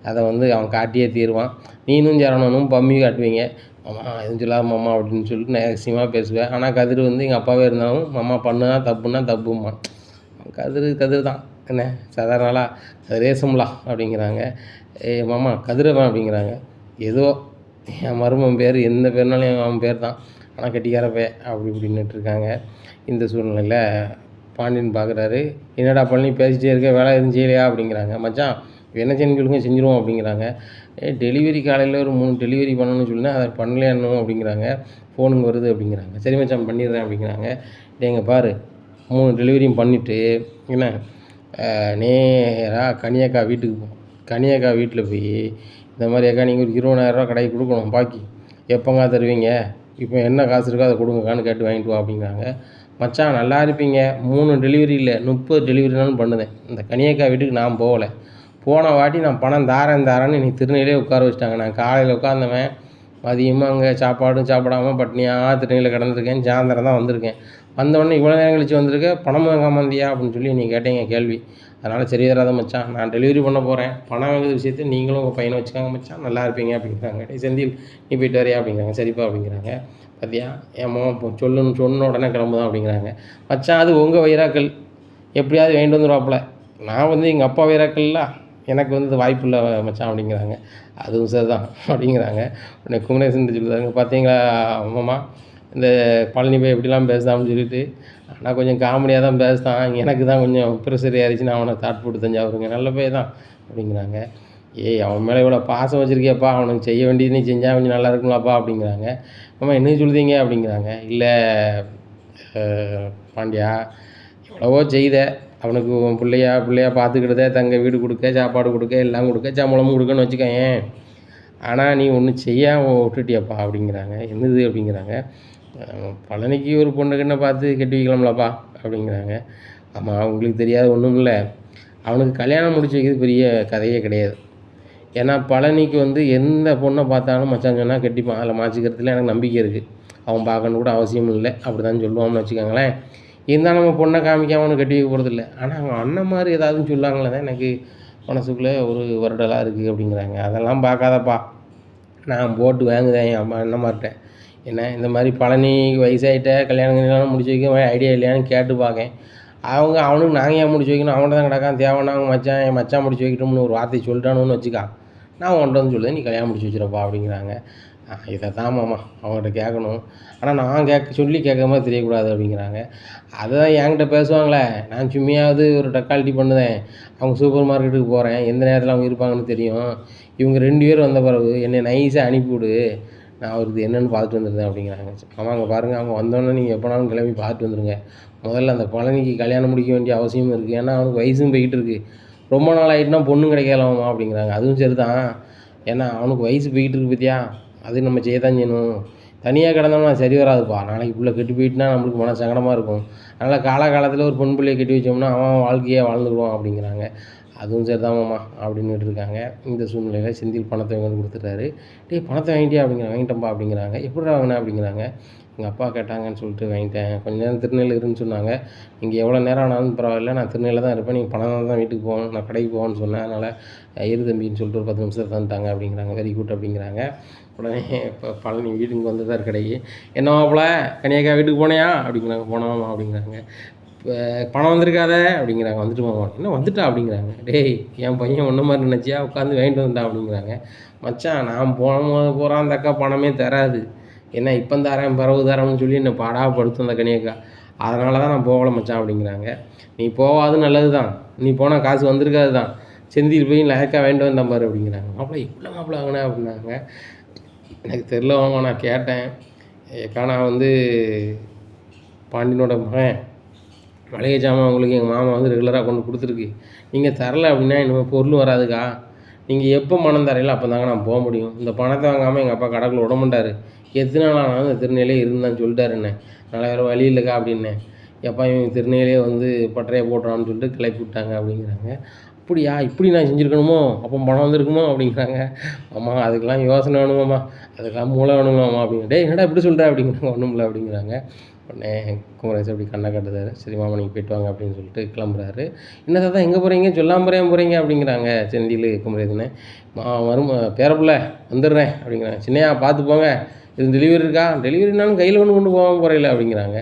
அதை வந்து அவன் காட்டியே தீருவான். நீனும் சரவணனும் பம்மி காட்டுவீங்க, மாமா எதுவும் சொல்லாத மாமா அப்படின்னு சொல்லிட்டு நேசியமாக பேசுவேன். ஆனால் கதிர் வந்து எங்கள் அப்பாவே இருந்தாலும் மாமா பண்ணுனா தப்புன்னா தப்புமா. கதிர் தான் என்ன சாதாரண நாளாக கதிரேசம்லா அப்படிங்கிறாங்க. மாமா கதிரவன் அப்படிங்கிறாங்க. ஏதோ என் மருமன் பேர் எந்த பேர்னாலும் அவன் பேர் தான், ஆனால் கெட்டிக்கார பையன் அப்படி இப்படின்னுட்டு இருக்காங்க. இந்த சூழ்நிலையில் பாண்டியன் பார்க்குறாரு. என்னடா பழனி பேசிட்டே இருக்க, வேலை எதுவும் செய்யலையா அப்படிங்கிறாங்க. மச்சான் என்ன செய்யணும்னு சொல்லுங்க, செஞ்சுருவோம் அப்படிங்கிறாங்க. டெலிவரி காலையில் ஒரு 3 டெலிவரி பண்ணணும்னு சொல்லினா அதை பண்ணலையா இன்னும் அப்படிங்கிறாங்க. ஃபோனுங்க வருது அப்படிங்கிறாங்க. சரி மச்சான் பண்ணிடுறேன் அப்படிங்கிறாங்க. இங்கே பாரு 3 டெலிவரியும் பண்ணிவிட்டு என்ன நேராக கனியக்கா வீட்டுக்கு போகும். கனியக்கா வீட்டில் போய் இந்த மாதிரி அக்கா நீங்கள் ஒரு 20,000 கடைக்கு கொடுக்கணும், பாக்கி எப்போங்க தருவீங்க, இப்போ என்ன காசு இருக்கோ அதை கொடுங்கக்கான்னு கேட்டு வாங்கிட்டு வா அப்படிங்கிறாங்க. மச்சான் நல்லா இருப்பீங்க, 3 டெலிவரி இல்லை 30 டெலிவரினாலும் பண்ணுதேன். இந்த கனியக்கா வீட்டுக்கு நான் போகலை. போன வாட்டி நான் பணம் தாரேன்னு இன்னைக்கு திருநெல்வேலியே உட்கார வச்சுட்டாங்க. நான் காலையில் உட்காந்தவன் மதியமாக அங்கே சாப்பிடாமல் பட்னியாக திருநெல்வேலியில் கிடந்திருக்கேன். சாயந்தரம் தான் வந்திருக்கேன். வந்தோடனே இவ்வளோ நேரம் கழிச்சு வந்திருக்க, பணம் வாங்காம வந்தியா அப்படின்னு சொல்லி நீங்கள் கேட்டீங்க கேள்வி. அதனால் சரி வராத மச்சான், நான் டெலிவரி பண்ண போகிறேன், பணம் வாங்குற விஷயத்தை நீங்களும் உங்கள் பையனை வச்சுக்காங்க மச்சான், நல்லா இருப்பீங்க அப்படிங்கிறாங்க. செந்தில் நீ போயிட்டு வரையா அப்படிங்கிறாங்க. சரிப்பா அப்படிங்கிறாங்க. பார்த்தியா என் மகன் சொன்ன உடனே கிளம்புதான் அப்படிங்கிறாங்க. மச்சான் அது உங்கள் வைராக்கள், எப்படியாவது வேண்டு வந்துடுவாப்புல. நான் வந்து எங்கள் அப்பா வைராக்கள்ல, எனக்கு வந்து வாய்ப்பு இல்லை மச்சான் அப்படிங்கிறாங்க. அதுவும் சரிதான் அப்படிங்கிறாங்க. உடனே குமரேசன் சொல்லுறாங்க, பார்த்தீங்களா அம்மா இந்த பழனி போய் எப்படிலாம் பேசுதான்னு சொல்லிட்டு, ஆனால் கொஞ்சம் காமெடியாக தான் பேசுதான், எனக்கு தான் கொஞ்சம் ப்ரெஷர் ஏறிச்சு, நான் அவனை தாட் போட்டு தஞ்சாவூருங்க, நல்ல பையன் தான் அப்படிங்கிறாங்க. அவன் மேலே இவ்வளோ பாசம் வச்சுருக்கியப்பா, அவனுக்கு செய்ய வேண்டியது நீ செஞ்சால் கொஞ்சம் நல்லா இருக்குங்களாப்பா அப்படிங்கிறாங்க. அம்மா என்ன சொல்லுதீங்க அப்படிங்கிறாங்க. இல்லை பாண்டியா, எவ்வளவோ செய்த அவனுக்கு உன் பிள்ளையா பார்த்துக்கிட்டதே, தங்க வீடு கொடுக்க, சாப்பாடு கொடுக்க, எல்லாம் கொடுக்க, சம்பளமும் கொடுக்கன்னு வச்சுக்கேன். ஆனால் நீ ஒன்றும் செய்யாமல் விட்டுட்டியப்பா அப்படிங்கிறாங்க. என்னது அப்படிங்கிறாங்க. பழனிக்கு ஒரு பொண்ணுக்குன்னு பார்த்து கட்டி வைக்கலாம்லப்பா அப்படிங்கிறாங்க. ஆமாம் உங்களுக்கு தெரியாது ஒன்றும் இல்லை, அவனுக்கு கல்யாணம் முடிச்சு வைக்கிறது பெரிய கதையே கிடையாது. ஏன்னா பழனிக்கு வந்து எந்த பொண்ணை பார்த்தாலும் மச்சான் சொன்னால் கட்டிப்பான், அதில் மாற்றிக்கிறதுல எனக்கு நம்பிக்கை இருக்குது. அவன் பார்க்கணும் கூட அவசியம் இல்லை, அப்படி தான் சொல்லுவான்னு வச்சுக்கோங்களேன். இருந்தால் நம்ம பொண்ணை காமிக்காமல் அவனு கட்டி வைக்க போகிறதில்ல. ஆனால் அவங்க அண்ணன் மாதிரி ஏதாவது சொல்லாங்களே தான் எனக்கு மனசுக்குள்ளே ஒரு வருடலாக இருக்குது அப்படிங்கிறாங்க. அதெல்லாம் பார்க்காதப்பா, நான் போட்டு வாங்குதேன் என் அம்மா அண்ணன்மார்கிட்ட, என்ன இந்த மாதிரி பழனி வயசாகிட்ட கல்யாணம் முடிச்சு வைக்க ஐடியா இல்லையான்னு கேட்டு பார்க்கேன். அவனுக்கு நாங்கள் ஏன் முடிச்சு வைக்கணும், அவன்கிட்ட தான் கிடக்கான், தேவைன்னா அவங்க என் மச்சான் முடிச்சு வைக்கட்டும்னு ஒரு வார்த்தை சொல்லிட்டானுன்னு வச்சுக்கா, நான் உன்கிட்ட வந்து சொல்லுவேன், நீ கல்யாணம் முடிச்சு வச்சுருப்பா அப்படிங்கிறாங்க. இதை தான் மாமா அவங்ககிட்ட கேட்கணும், ஆனால் நான் சொல்லி கேட்குற மாதிரி தெரியக்கூடாது அப்படிங்கிறாங்க. அதை தான் என்கிட்ட பேசுவாங்களே, நான் சும்மையாவது ஒரு டக்காலிட்டி பண்ணுதேன், அவங்க சூப்பர் மார்க்கெட்டுக்கு போகிறேன், எந்த நேரத்தில் அவங்க இருப்பாங்கன்னு தெரியும், இவங்க 2 பேர் வந்த பிறகு என்னை நைஸாக அனுப்பிவிடு, நான் அவருக்கு என்னென்னு பார்த்துட்டு வந்துடுறேன் அப்படிங்கிறாங்க. ஆமாங்க பாருங்கள், அவங்க வந்தோடனே நீங்கள் எப்போனாலும் கிளம்பி பார்த்துட்டு வந்துடுங்க. முதல்ல அந்த பழனிக்கு கல்யாணம் முடிக்க வேண்டிய அவசியமும் இருக்குது, ஏன்னா அவனுக்கு வயசும் போய்கிட்டு இருக்குது, ரொம்ப நாள் ஆகிட்டுனா பொண்ணும் கிடைக்கலாமா அப்படிங்கிறாங்க. அதுவும் சரி தான், ஏன்னா அவனுக்கு வயசு போய்கிட்டு இருக்குது பார்த்தியா, அது நம்ம செய்ய தான் செய்யணும். தனியாக கிடந்தோம்னா சரி வராதுப்பா, நாளைக்கு பிள்ளை கெட்டு போயிட்டுனா நம்மளுக்கு மன சங்கடமாக இருக்கும். அதனால் காலகாலத்தில் ஒரு பொன் பிள்ளையை கட்டி வச்சோம்னா அவன் வாழ்க்கையாக வாழ்ந்துக்குவான் அப்படிங்கிறாங்க. அதுவும் சரி தான் மாமா அப்படின்னுட்டு இருக்காங்க. இந்த சூழ்நிலையில் செந்தில் பணத்தை வாங்கி கொடுத்துட்டாரு. பணத்தை வாங்கிட்டியா அப்படிங்கிறாங்க. வாங்கிட்டேன்ப்பா அப்படிங்கிறாங்க. எப்படிடா வாங்கினேன் அப்படிங்கிறாங்க. எங்கள் அப்பா கேட்டாங்கன்னு சொல்லிட்டு வாங்கிட்டேன், கொஞ்ச நேரம் திருநெல்வேலி இருன்னு சொன்னாங்க, நீங்கள் எவ்வளோ நேரம் ஆனாலும் பரவாயில்ல, நான் திருநெல்வேலியில் தான் இருப்பேன், நீங்கள் பணம் தான் வீட்டுக்கு போகணும், நான் கடைக்கு போகணும்னு சொன்னேன், அதனால் இரு தம்பின்னு சொல்லிட்டு ஒரு 10 நிமிஷத்தில் தந்துட்டாங்க அப்படிங்கிறாங்க. வெரி குட் அப்படிங்கிறாங்க. உடனே இப்போ பழனி வீட்டுக்கு வந்து தான் கடைக்கு, என்னவாப்புல கனியாக்கா வீட்டுக்கு போனையா அப்படிங்கிறாங்க. போனோமா அப்படிங்கிறாங்க. இப்போ பணம் வந்திருக்காத அப்படிங்கிறாங்க. வந்துட்டு போவோம், என்ன வந்துட்டா அப்படிங்கிறாங்க. டேய் என் பையன் ஒன்றை மாதிரி நினச்சியா, உட்காந்து வாங்கிட்டு வந்துட்டான் அப்படிங்கிறாங்க. மச்சான் நான் போகிறான் அந்த அக்கா பணமே தராது, என்ன இப்போ தரேன் பிறகு தரேன்னு சொல்லி என்னை பாடாப்படுத்தும் அந்த கனியக்கா, அதனால தான் நான் போகலை மச்சான் அப்படிங்கிறாங்க. நீ போகாது நல்லது தான், நீ போனால் காசு வந்திருக்காது தான், செந்தில் போய் லேக்காக வாங்கிட்டு வந்தான் பாரு அப்படிங்கிறாங்க. மாப்பிள்ளை இவ்வளோ மாப்பிள்ளை வாங்கினேன் அப்படின்னாங்க. எனக்கு தெரில வாங்க, நான் கேட்டேன், ஏக்கா நான் வந்து பாண்டியனோட மகன், மளிகை ஜாமான் உங்களுக்கு எங்கள் மாமா வந்து ரெகுலராக கொண்டு கொடுத்துருக்கு, நீங்கள் தரலை அப்படின்னா இனிமேல் பொருள் வராதுக்கா, நீங்கள் எப்போ பணம் தரையில அப்போ தாங்க நான் போக முடியும், இந்த பணத்தை வாங்காமல் எங்கள் அப்பா கடைக்குள்ள விட மாட்டார், எத்தனை நாள் ஆனாலும் இந்த திருநெல்வேலியே இருந்தான்னு சொல்லிட்டாரு என்ன, நாளை வேறு வழி இல்லைக்கா அப்படின்னேன். எப்போ இவங்க திருநெல்வேலியே வந்து பட்டறையை போட்டுறான்னு சொல்லிட்டு கிளப்பி விட்டாங்க அப்படிங்கிறாங்க. அப்படியா இப்படி நான் செஞ்சுருக்கணுமோ, அப்போ பணம் வந்துருக்குமோ அப்படிங்கிறாங்க. ஆமாம் அதுக்கெலாம் யோசனை வேணுமாம்மா, அதுக்கெலாம் மூளை வேணுமாம்மா அப்படிங்க. டேய் என்னடா இப்படி சொல்கிற அப்படிங்கிறாங்க. ஒன்றும் இல்லை அப்படிங்கிறாங்க. உடனே குமரேசன் அப்படி கண்ணை கட்டுதாரு. சரி மாமா நீங்கள் போய்ட்டு வாங்க அப்படின்னு சொல்லிட்டு கிளம்புறாரு. என்ன தாத்தா எங்கே போகிறீங்க, சொல்லாமல் போகிறீங்க அப்படிங்கிறாங்க செந்தில் குமரேசனை. பேரப்பிள்ள வந்துடுறேன் அப்படிங்கிறாங்க. சின்னையா பார்த்து போங்க, இது டெலிவரி இருக்கா, டெலிவரினாலும் கையில் கொண்டு போகாமல் போகிறீங்களா அப்படிங்கிறாங்க.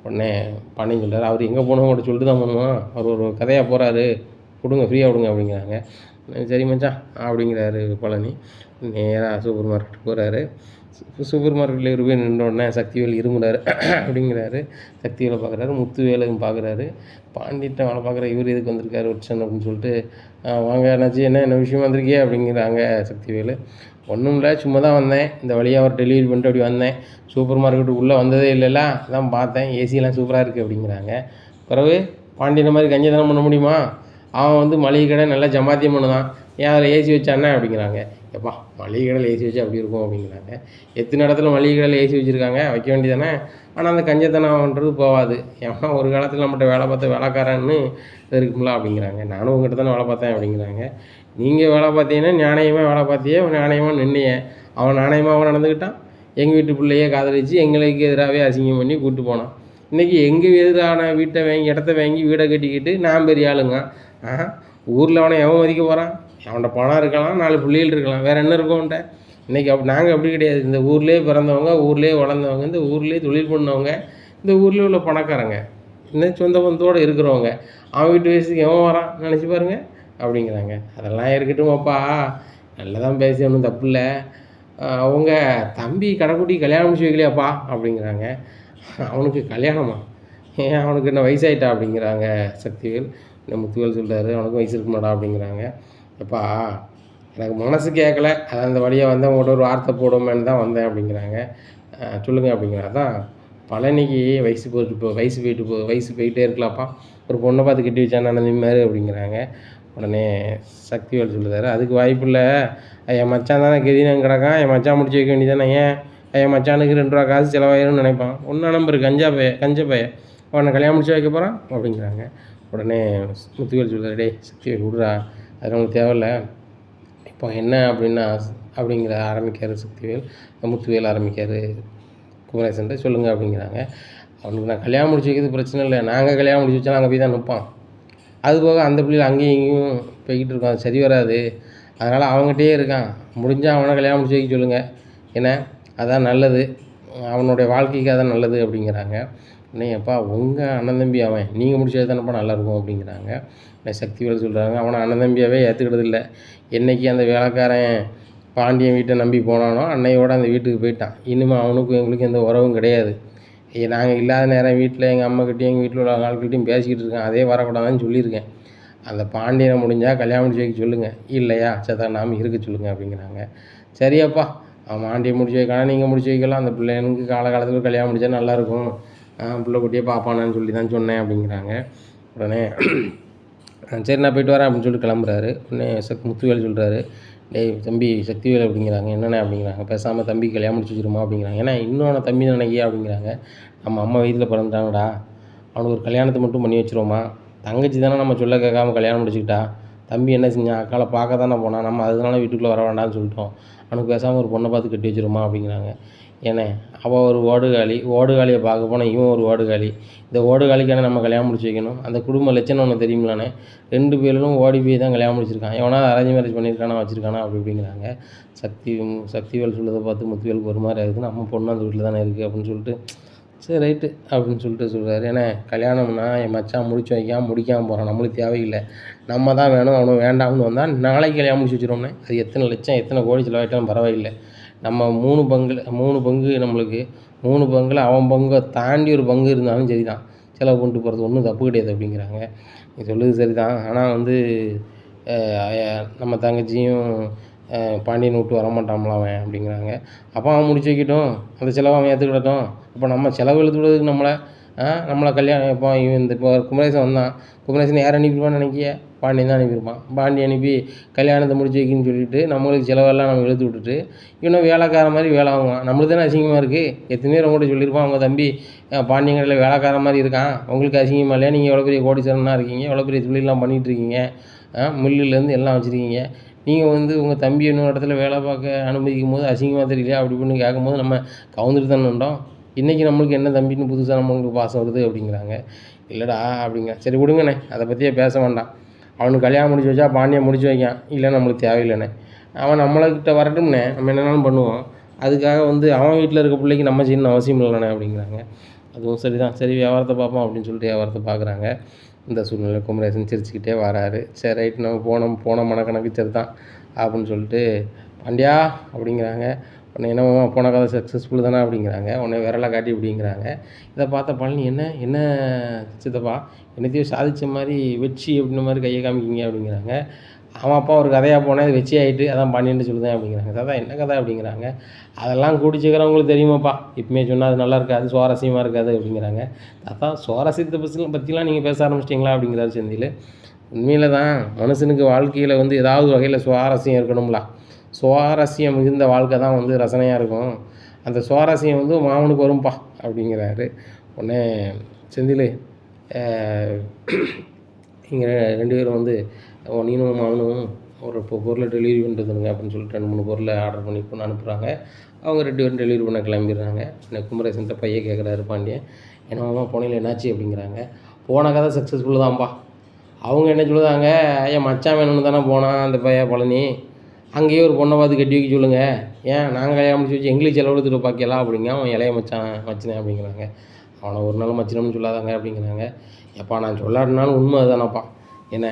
உடனே பாண்டியன் சொல்கிறார், அவர் எங்கே போனோம் கூட சொல்லிட்டு தான் போகணுமா, அவர் ஒரு கதையாக போகிறாரு, கொடுங்க ஃப்ரீயாக விடுங்க அப்படிங்கிறாங்க. சரி மச்சான் அப்படிங்கிறாரு பழனி. நேராக சூப்பர் மார்க்கெட் போகிறாரு. சூப்பர் மார்க்கெட்டில் இவரு போய் நின்ற உடனே சக்திவேல் இருமுறாரு அப்படிங்கிறாரு. சக்திவேலை பார்க்குறாரு, முத்துவேலையும் பார்க்குறாரு. பாண்டிகிட்ட வேலை பார்க்குற இவர் எதுக்கு வந்திருக்காரு ஒட்சன் அப்படின்னு சொல்லிட்டு, வாங்க அண்ணாச்சி என்ன விஷயமா வந்திருக்கியே அப்படிங்கிறாங்க சக்திவேலு. ஒன்றும் இல்லை, சும்மா தான் வந்தேன், இந்த வழியாக அவர் டெலிவரி பண்ணிட்டு அப்படி வந்தேன். சூப்பர் மார்க்கெட்டுக்குள்ளே வந்ததே இல்லைல்ல, அதான் பார்த்தேன், ஏசியெல்லாம் சூப்பராக இருக்குது அப்படிங்கிறாங்க. பிறகு பாண்டியனை மாதிரி கஞ்சத்தனம் பண்ண முடியுமா? அவன் வந்து மளிகை கடை நல்லா ஜமாத்தியம் பண்ணுதான், ஏன் அதில் ஏசி வச்சானே அப்படிங்கிறாங்க. எப்பா மளிகை கடையில் ஏசி வச்சா அப்படி இருக்கும் அப்படிங்கிறாங்க. எத்தனை இடத்துல மளிகை கடையில் ஏசி வச்சுருக்காங்க, வைக்க வேண்டியதானே. ஆனால் அந்த கஞ்சத்தனம்ன்றது போகாது. ஏன்னா ஒரு காலத்தில் நம்மகிட்ட வேலை பார்த்த வேலைக்காரன்னு இருக்கும்ல அப்படிங்கிறாங்க. நானும் உங்கள்கிட்ட தானே வேலை பார்த்தேன் அப்படிங்கிறாங்க. நீங்கள் வேலை பார்த்தீங்கன்னா நியாயமாக வேலை பார்த்தியே, நியாயமாக நின்னையே. அவன் நாணயமாக நடந்துக்கிட்டான், எங்கள் வீட்டு பிள்ளையே காதலிச்சு எங்களுக்கு எதிராகவே அசிங்கம் பண்ணி கூப்பிட்டு போனான். இன்றைக்கி எங்கள் எதிரான வீட்டை வாங்கி இடத்த வாங்கி வீடை கட்டிக்கிட்டு நான் பெரிய ஆளுங்க. ஊரில் அவனை எவன் மதிக்க போகிறான்? அவன்கிட்ட பணம் இருக்கலாம், 4 பிள்ளைகள் இருக்கலாம், வேறு என்ன இருக்கும் அவன்கிட்ட? இன்றைக்கி நாங்கள் அப்படி கிடையாது. இந்த ஊர்லேயே பிறந்தவங்க, ஊர்லேயே வளர்ந்தவங்க, இந்த ஊர்லேயே தொழில் பண்ணவங்க, இந்த ஊர்லேயே உள்ள பணக்காரங்க, இன்னும் சொந்த பந்தத்தோடு இருக்கிறவங்க. அவன் வீட்டு வயசுக்கு எவன் வரான் நினச்சி பாருங்கள் அப்படிங்கிறாங்க. அதெல்லாம் இருக்கட்டும்ப்பா, நல்லா தான் பேசி ஒன்றும் தப்பு இல்லை. அவங்க தம்பி கடைக்குட்டி கல்யாணம் முடிச்சு வைக்கலையாப்பா அப்படிங்கிறாங்க. அவனுக்கு கல்யாணமா? ஏன் அவனுக்கு என்ன வயசாயிட்டா அப்படிங்கிறாங்க சக்திவேல். இந்த முத்துவேல் சொல்கிறாரு, அவனுக்கும் வயசு இருக்குமாடா அப்படிங்கிறாங்க. எப்பா எனக்கு மனசு கேட்கல, அதான் அந்த வழியாக வந்தேன், உங்கள்கிட்ட ஒரு வார்த்தை போடுவோமேன்னு தான் வந்தேன் அப்படிங்கிறாங்க. சொல்லுங்கள் அப்படிங்கிறாங்க. அதான் பழனிக்கு வயசு போயிட்டே இருக்கலாம்ப்பா, ஒரு பொண்ணை பார்த்து கட்டி வச்சான் மாதிரி அப்படிங்கிறாங்க. உடனே சக்திவேல் சொல்லுறாரு, அதுக்கு வாய்ப்பு இல்லை, என் மச்சான் தானே கெதினங்க கிடக்கான், என் மச்சான் முடிச்சு வைக்க வேண்டியதானே. ஏன் என் மச்சானுக்கு 2 ரூபா காசு செலவாயிரும்னு நினைப்பான். ஒன்றா நம்பர் கஞ்ச பைய அவனை கல்யாணம் முடிச்சு வைக்க போகிறான் அப்படிங்கிறாங்க. உடனே முத்துவேல் சொல்கிறார், டேய் சக்திவேல் விட்றா, அது அவனுக்கு தேவையில்ல, இப்போ என்ன அப்படிங்கிற ஆரம்பிக்கார் சக்திவேல். முத்துவேல் ஆரம்பிக்கார் குமரேசன்ட்டு. சொல்லுங்கள் அப்படிங்கிறாங்க. அவனுக்கு நான் கல்யாணம் முடிச்சு வைக்கிறது பிரச்சனை இல்லை, நாங்கள் கல்யாணம் முடிச்சு வச்சாலும் அங்கே போய் தான் நிற்பான். அதுபோக அந்த பிள்ளைகள் அங்கேயும் இங்கேயும் போய்கிட்டு இருக்கோம், அது சரி வராது, அதனால் அவங்ககிட்டயே இருக்கான், முடிஞ்சால் அவனை கல்யாணம் முடிச்சு வைக்க சொல்லுங்கள், ஏன்னா அதான் நல்லது, அவனுடைய வாழ்க்கைக்கு அதான் நல்லது அப்படிங்கிறாங்க. எப்பா உங்கள் அண்ணன் தம்பி அவன், நீங்கள் முடிச்சது தானேப்பா நல்லாயிருக்கும் அப்படிங்கிறாங்க. சக்திவேல் சொல்கிறாங்க, அவனை அண்ணன் தம்பியாகவே ஏற்றுக்கிறது இல்லை. என்றைக்கு அந்த வேலைக்காரன் பாண்டியன் வீட்டை நம்பி போனானோ அன்னையோடு அந்த வீட்டுக்கு போயிட்டான். இனிமேல் அவனுக்கும் எங்களுக்கும் எந்த உறவும் கிடையாது. நாங்கள் இல்லாத நேரம் வீட்டில் எங்கள் அம்மாக்கிட்டையும் எங்கள் வீட்டில் உள்ள ஆட்கள்கிட்டையும் பேசிக்கிட்டு இருக்கேன், அதே வரக்கூடாதுன்னு சொல்லியிருக்கேன். அந்த பாண்டியனை முடிஞ்சால் கல்யாணம் முடிச்சு வைக்க சொல்லுங்கள், இல்லையா சத்தா நாம இருக்க சொல்லுங்கள் அப்படிங்கிறாங்க. சரியாப்பா, அவன் பாண்டியை முடிச்சு வைக்கலாம், நீங்கள் முடிச்சு வைக்கலாம், அந்த பிள்ளைங்களுக்கு காலகாலத்தில் கல்யாணம் முடிச்சா நல்லாயிருக்கும், பிள்ளை குட்டியே பார்ப்பானான்னு சொல்லி தான் சொன்னேன் அப்படிங்கிறாங்க. உடனே சரி நான் போய்ட்டு வரேன் அப்படின்னு சொல்லிட்டு கிளம்புறாரு. உடனே முத்துவேல் சொல்கிறாரு, டேய் தம்பி சக்திவேல் அப்படிங்கிறாங்க. என்னென்ன அப்படிங்கிறாங்க. பேசாமல் தம்பி கல்யாணம் முடிச்சு வச்சுருமா அப்படிங்கிறாங்க. ஏன்னா இன்னொன்று தம்பி நினைக்கியா அப்படிங்கிறாங்க. நம்ம அம்மா வயதில் பிறந்துட்டாங்கடா, அவனுக்கு ஒரு கல்யாணத்தை மட்டும் பண்ணி வச்சுருவோமா, தங்கச்சி தானே நம்ம சொல்ல கேட்காம கல்யாணம் முடிச்சுக்கிட்டா, தம்பி என்ன செஞ்சான், அக்காலை பார்க்க தானே போனான், நம்ம அதனால வீட்டுக்குள்ளே வர வேண்டாம்னு சொல்லிட்டோம், அவனுக்கு பேசாமல் ஒரு பொண்ணை பார்த்து கட்டி வச்சுருமா அப்படிங்கிறாங்க. ஏன்னா அவள் ஒரு ஓடுகாலியை பார்க்க போனால் இவன் ஒரு ஓடுகாலி, இந்த ஓடுகாலிக்கான நம்ம கல்யாணம் முடிச்சு வைக்கணும், அந்த குடும்ப லட்சணம் ஒன்று தெரியுங்களானே, 2 பேரும் ஓடி போய் தான் கல்யாணம் முடிச்சிருக்கான், எவனா அரேஞ்ச் மேரேஜ் பண்ணியிருக்கானா வச்சுருக்கானா அப்படிங்கிறாங்க. சக்திவேல் சொல்கிறத பார்த்து முத்துவேலுக்கு ஒரு மாதிரி ஆகுது, நம்ம பொண்ணு அந்த வீட்டில் தானே இருக்குது அப்படின்னு சொல்லிட்டு, சரி ரைட்டு அப்படின்னு சொல்லிட்டு சொல்கிறாரு. ஏன்னா கல்யாணம்னா என் மச்சான் முடிச்சு வைக்காமல் முடிக்காமல் போகிறான், நம்மளுக்கு தேவையில்லை, நம்ம தான் வேணும், அவனும் வேண்டாம்னு வந்தால் நாளைக்கு கல்யாணம் முடிச்சு வச்சுருவோம்னே, அது எத்தனை லட்சம் எத்தனை கோடி செலவாயிட்டாலும் பரவாயில்லை, நம்ம 3 பங்கு நம்மளுக்கு 3 பங்கில் அவன் பங்கை தாண்டி ஒரு பங்கு இருந்தாலும் சரி தான், செலவு கொண்டு போகிறது ஒன்றும் தப்பு கிடையாது அப்படிங்கிறாங்க. நீ சொல்லுது சரி தான், ஆனால் வந்து நம்ம தங்கச்சியும் பாண்டியனை விட்டு வரமாட்டான்ல அவன் அப்படிங்கிறாங்க. அப்போ அவன் முடிச்சு வைக்கட்டும், அந்த செலவை அவன் ஏற்றுக்கிடட்டும், அப்போ நம்ம செலவு இழுத்து விடுறதுக்கு நம்மளை கல்யாணம் இப்போ இப்போ குமரேசன் வந்தான், குமரேசன் யார் அனுப்பிடுவான்னு நினைக்கிய, பாண்டியன் தான் அனுப்பியிருப்பான். பாண்டி அனுப்பி கல்யாணத்தை முடிச்சு வைக்கின்னு சொல்லிவிட்டு நம்மளுக்கு செலவெல்லாம் நம்ம இழுத்து விட்டுட்டு இன்னும் வேலைக்கார மாதிரி வேலை வாங்குவான், நம்மளுக்கு தானே அசிங்கமாக இருக்குது. எத்தனை பேர் உங்கள்கிட்ட சொல்லியிருப்பான், அவங்க தம்பி பாண்டியன் கடையில் வேலைக்கார மாதிரி இருக்கான், உங்களுக்கு அசிங்கமாக இல்லையா, நீங்கள் எவ்வளோ பெரிய கோடீஸ்வரனாக இருக்கீங்க, எவ்வளோ பெரிய தொழிலெலாம் பண்ணிகிட்ருக்கீங்க, மில்லுலேருந்து எல்லாம் வச்சுருக்கீங்க, நீங்கள் வந்து உங்கள் தம்பி இன்னொரு இடத்துல வேலை பார்க்க அனுமதிக்கும் போது அசிங்கமாக தெரியலையா அப்படி இப்படின்னு கேட்கும்போது நம்ம கவுந்துட்டு தானே உண்டோம், இன்றைக்கி நம்மளுக்கு என்ன தம்பின்னு புதுசாக நம்மளுக்கு பாசம் வருது அப்படிங்கிறாங்க. இல்லைடா அப்படிங்க, சரி விடுங்கண்ணே, அதை பற்றியே பேச வேண்டாம், அவனுக்கு கல்யாணம் முடிச்சு வச்சா பாண்டியை முடிச்சு வைக்கான், இல்லை நம்மளுக்கு தேவையில்லைண்ணே, அவன் நம்மளுக்கிட்ட வரட்டும்ண்ணே, நம்ம என்னென்னாலும் பண்ணுவோம், அதுக்காக வந்து அவன் வீட்டில் இருக்க பிள்ளைக்கு நம்ம செய்யணும்னு அவசியம் இல்லைண்ணே அப்படிங்கிறாங்க. அதுவும் சரி தான், சரி வியாபாரத்தை பார்ப்போம் அப்படின்னு சொல்லிட்டு வியாபாரத்தை பார்க்குறாங்க. இந்த சூழ்நிலை குமரேசன் சிரிச்சுக்கிட்டே வராரு. சரி ரைட்டு நம்ம போன மனக்கணக்கு சரி தான் அப்படின்னு சொல்லிட்டு, பாண்டியா அப்படிங்கிறாங்க. உடனே என்னம்மா போன கதை சக்ஸஸ்ஃபுல் தானே அப்படிங்கிறாங்க. உடனே விரலை காட்டி இப்படிங்கிறாங்க. இதை பார்த்த பழனி என்ன சித்தப்பா என்னத்தையும் சாதித்த மாதிரி வெற்றி அப்படின்ற மாதிரி கையை காமிக்கிங்க அப்படிங்கிறாங்க. ஆமாப்பா ஒரு கதையாக போனேன் அது வெற்றி ஆகிட்டு அதான் பண்ணிட்டு சொல்லுதேன் அப்படிங்கிறாங்க. தாத்தா என்ன கதை அப்படிங்கிறாங்க. அதெல்லாம் கூடி சீக்கிரவங்களுக்கு தெரியுமாப்பா இப்போமே சொன்னால் அது நல்லா இருக்காது சுவாரஸ்யமாக இருக்காது அப்படிங்கிறாங்க. தாத்தா சுவாரஸ்யத்தை பற்றிலாம் நீங்கள் பேச ஆரம்பிச்சிட்டிங்களா அப்படிங்கிறாரு செந்தில். உண்மையில் தான் மனுஷனுக்கு வாழ்க்கையில் வந்து ஏதாவது வகையில் சுவாரஸ்யம் இருக்கணும்ல. சுவாரஸ்யம் மிகுந்த வாழ்க்கை தான் வந்து ரசனையாக இருக்கும். அந்த சுவாரஸ்யம் வந்து மாமனுக்கு வரும்பா அப்படிங்கிறாரு. உடனே செந்தில் நீங்கள் 2 பேரும் வந்து நீனும் மாமனும் ஒரு பொருளை டெலிவரி பண்ணுறதுங்க அப்படின்னு சொல்லிட்டு 2-3 பொருளை ஆர்டர் பண்ணி கொண்டு அனுப்புகிறாங்க. அவங்க 2 பேரும் டெலிவரி பண்ண கிளம்பிடுறாங்க. குமரேசன்ட்ட பையன் கேட்குறாரு பாண்டியன், என்னம்மா போனையில் என்னாச்சு அப்படிங்கிறாங்க. போன கதை சக்ஸஸ்ஃபுல் தான்ப்பா. அவங்க என்ன சொல்லுதாங்க, என் மச்சான் வேணும்னு தானே போனான் அந்த பையன் பழனி, அங்கேயே ஒரு பொண்ணை பார்த்து கட்டி வைக்க சொல்லுங்கள், ஏன் நாங்கள் கல்யாணம் முடிச்சு வச்சு எங்களுக்கு செலவெடுத்துட்டு பார்க்கலாம் அப்படிங்க. அவன் இளைய மச்சினேன் அப்படிங்கிறாங்க. அவனை ஒரு நாள் மச்சினம்னு சொல்லாதாங்க அப்படிங்கிறாங்க. எப்பா நான் சொல்லாட்டினாலும் உண்மை அதுதானப்பா என்ன.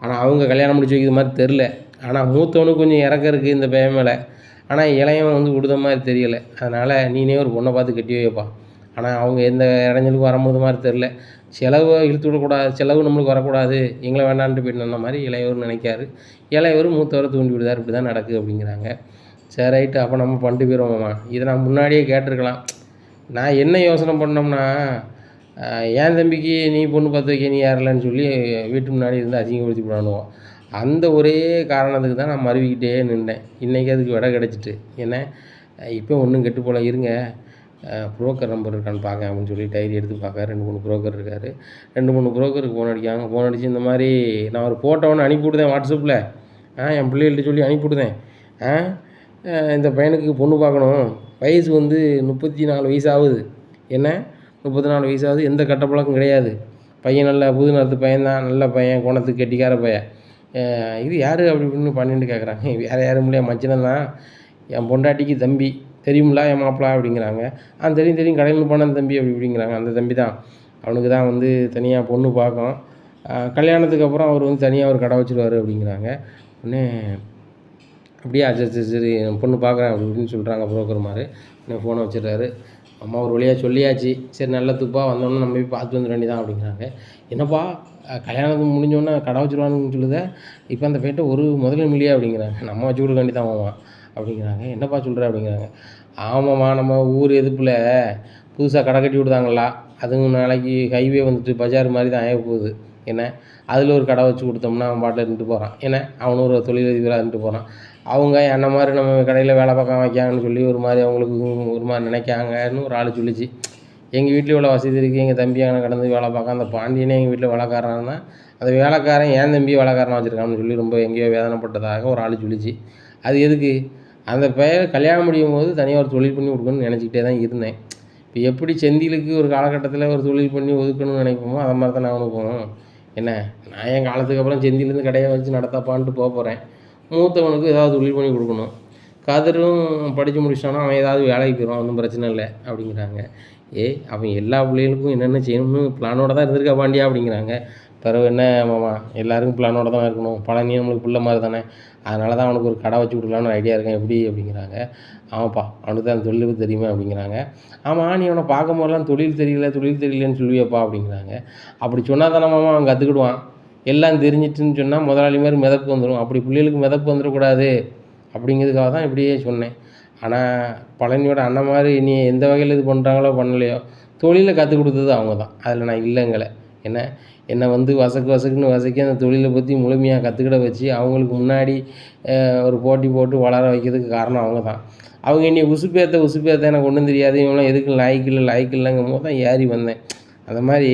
ஆனால் அவங்க கல்யாணம் முடிச்சு வைக்கிற மாதிரி தெரில. ஆனால் மூத்தவனுக்கு கொஞ்சம் இறக்கம் இருக்குது இந்த பையன் மேலே. ஆனால் இளையவன் வந்து கொடுத்த மாதிரி தெரியலை. அதனால் நீனே ஒரு பொண்ணை பார்த்து கட்டி வைப்பா. ஆனால் அவங்க எந்த இடைஞ்சலுக்கும் வரும்போது மாதிரி தெரில. செலவை இழுத்து விடக்கூடாது, செலவு நம்மளுக்கு வரக்கூடாது, எங்களை வேண்டான்ட்டு போயிட்டு மாதிரி இளையவர் நினைக்காரு. இளையவர் மூத்தவரை தூண்டி விடுதார். இப்படி தான் நடக்குது அப்படிங்கிறாங்க. சரி ரைட்டு அப்போ நம்ம பண்ணிட்டு போயிடுவோம்மா. இதை நான் முன்னாடியே கேட்டிருக்கலாம். நான் என்ன யோசனை பண்ணோம்னா, என் தம்பிக்கு நீ பொண்ணு பார்த்து வைக்க நீ யாரில்லன்னு சொல்லி வீட்டு முன்னாடி இருந்து அசிங்கப்படுத்தி விடானுவோம். அந்த ஒரே காரணத்துக்கு தான் நான் மறுவிக்கிட்டே நின்றேன். இன்றைக்கி அதுக்கு விடை கிடச்சிட்டு. ஏன்னா இப்போ ஒன்றும் கெட்டு போல இருங்க, புரோக்கர் நம்பர் இருக்கான்னு பார்க்க அப்படின்னு சொல்லி டைரி எடுத்து பார்க்க 2-3 புரோக்கர் இருக்கார். 2-3 புரோக்கருக்கு ஃபோன் அடிக்காங்க. ஃபோன் அடித்து இந்த மாதிரி நான் ஒரு ஃபோட்டோ ஒன்று அனுப்பிவிடுதேன் வாட்ஸ்அப்பில், என் பிள்ளைகள்கிட்ட சொல்லி அனுப்பிவிடுதேன். இந்த பையனுக்கு பொண்ணு பார்க்கணும், வயசு வந்து 34 வயசு ஆகுது. என்ன 34 வயசு ஆகுது, எந்த கட்டப்பழக்கம் கிடையாது. பையன் நல்ல புது நிறத்து பையன்தான், நல்ல பையன், குணத்துக்கு கெட்டிக்கார பையன். இது யார் அப்படி இப்படின்னு பண்ணிட்டு கேட்குறாங்க. வேறு யாரும் இல்லையா, மச்சினன் தான், என் பொண்டாட்டிக்கு தம்பி, தெரியுங்களா என் மாப்பிள்ளை அப்படிங்கிறாங்க. தெரியும் கடையில் போன தம்பி அப்படி இப்படிங்கிறாங்க. அந்த தம்பி தான், அவனுக்கு தான் வந்து தனியாக பொண்ணு பார்க்கும், கல்யாணத்துக்கு அப்புறம் அவர் வந்து தனியாக ஒரு கடை வச்சுருவார் அப்படிங்கிறாங்க. உடனே அப்படியே சரி பொண்ணு பார்க்குறேன் அப்படி இப்படின்னு சொல்கிறாங்க புரோக்கர் மாதிரி. உடனே ஃபோனை வச்சிடுறாரு. அம்மா ஒரு வழியாக சொல்லியாச்சு, சரி நல்ல துப்பாக வந்தோன்னே நம்ம போய் பார்த்து வந்துட வேண்டியதான் அப்படிங்கிறாங்க. என்னப்பா கல்யாணத்துக்கு முடிஞ்சோன்னே கடை வச்சுருவானுன்னு சொல்லுதே, இப்போ அந்த பேட்டை ஒரு முதலும் இல்லையா அப்படிங்கிறாங்க. நம்ம வச்சு கொடுக்க வேண்டியதான் ஆமாம்மா அப்படிங்கிறாங்க. என்னப்பா சொல்கிற அப்படிங்கிறாங்க. ஆமாம்மா நம்ம ஊர் எதிர்ப்பில் புதுசாக கடை கட்டி விடுதாங்களா, அதுவும் நாளைக்கு ஹைவே வந்துட்டு பஜார் மாதிரி தான் ஆக போகுது. என்ன அதில் ஒரு கடை வச்சு கொடுத்தோம்னா அவன் பாட்டில் இருந்துட்டு போகிறான். ஏன்னா அவனு ஒரு தொழிலதிபராக இருந்துட்டு போகிறான். அவங்க என்ன மாதிரி நம்ம கடையில் வேலை பார்க்க வைக்காங்கன்னு சொல்லி ஒரு மாதிரி அவங்களுக்கு ஒரு மாதிரி நினைக்காங்கன்னு ஒரு ஆள் சொல்லிச்சு. எங்கள் வீட்டில் இவ்வளோ வசதி இருக்குது, எங்கள் தம்பி அங்கே கடந்து வேலை பார்க்க, அந்த பாண்டியனே எங்கள் வீட்டில் வேலைக்காரன்னா அந்த வேலைக்காரன் என் தம்பி வேலைக்காரனாக வச்சுருக்கான்னு சொல்லி ரொம்ப எங்கேயோ வேதனைப்பட்டதாக ஒரு ஆள் சொல்லிச்சு. அது எதுக்கு, அந்த பையன் கல்யாணம் முடியும் போது தனியாக ஒரு தொழில் பண்ணி கொடுக்கணும்னு நினச்சிக்கிட்டே தான் இருந்தேன். இப்போ எப்படி செந்திலுக்கு ஒரு காலகட்டத்தில் ஒரு தொழில் பண்ணி ஒதுக்கணும்னு நினைப்போமோ அதை மாதிரி தான் நான் அவனுக்கும். என்ன நான் என் காலத்துக்கு அப்புறம் செந்திலேருந்து கடையை வச்சு நடத்தப்பான்ட்டு போகிறேன். மூத்தவனுக்கு ஏதாவது தொழில் பண்ணி கொடுக்கணும். கதிரும் படித்து முடிச்சிட்டானா அவன் ஏதாவது வேலைக்கு போயிடுவான், ஒன்றும் பிரச்சனை இல்லை அப்படிங்கிறாங்க. அவன் எல்லா பிள்ளைகளுக்கும் என்னென்ன செய்யணும்னு பிளானோட தான் இருந்திருக்கா பாண்டியா அப்படிங்கிறாங்க. பிறகு என்ன மாமா எல்லாருக்கும் பிளானோட தான் இருக்கணும், பழனி நம்மளுக்கு பிள்ளை மாதிரி தானே, அதனால தான் அவனுக்கு ஒரு கடை வச்சு கொடுக்கலான்னு ஐடியா இருக்கேன் எப்படி அப்படிங்கிறாங்க. ஆமாப்பா அவனுக்கு தான் தொழில் தெரியுமா அப்படிங்கிறாங்க. ஆமாம் நீ அவனை பார்க்கும் போதெல்லாம் தொழில் தெரியலன்னு சொல்லுவியப்பா அப்படிங்கிறாங்க. அப்படி சொன்னால் தானே மாமா அவன் கற்றுக்கிடுவான். எல்லாம் தெரிஞ்சிட்டுன்னு சொன்னால் முதலாளி மாதிரி மிதப்பு வந்துடும். அப்படி பிள்ளைகளுக்கு மிதப்பு வந்துடக்கூடாது அப்படிங்கிறதுக்காக தான் இப்படியே சொன்னேன். ஆனால் பழனியோட அண்ணன் மாதிரி நீ எந்த வகையில் இது பண்ணுறாங்களோ பண்ணலையோ தொழிலை கற்றுக் கொடுத்தது அவங்க தான், அதில் நான் இல்லைங்களே. என்னை வந்து வசக்குன்னு வசக்கி அந்த தொழிலை பற்றி முழுமையாக கற்றுக்கிட வச்சு அவங்களுக்கு முன்னாடி ஒரு போட்டி போட்டு வளர வைக்கிறதுக்கு காரணம் அவங்க தான். அவங்க என்னை உசுப்பேற்ற எனக்கு ஒன்றும் தெரியாது, இவங்களாம் எதுக்கு லாய்க்கு இல்லைங்கும் போது தான் ஏறி வந்தேன். அந்த மாதிரி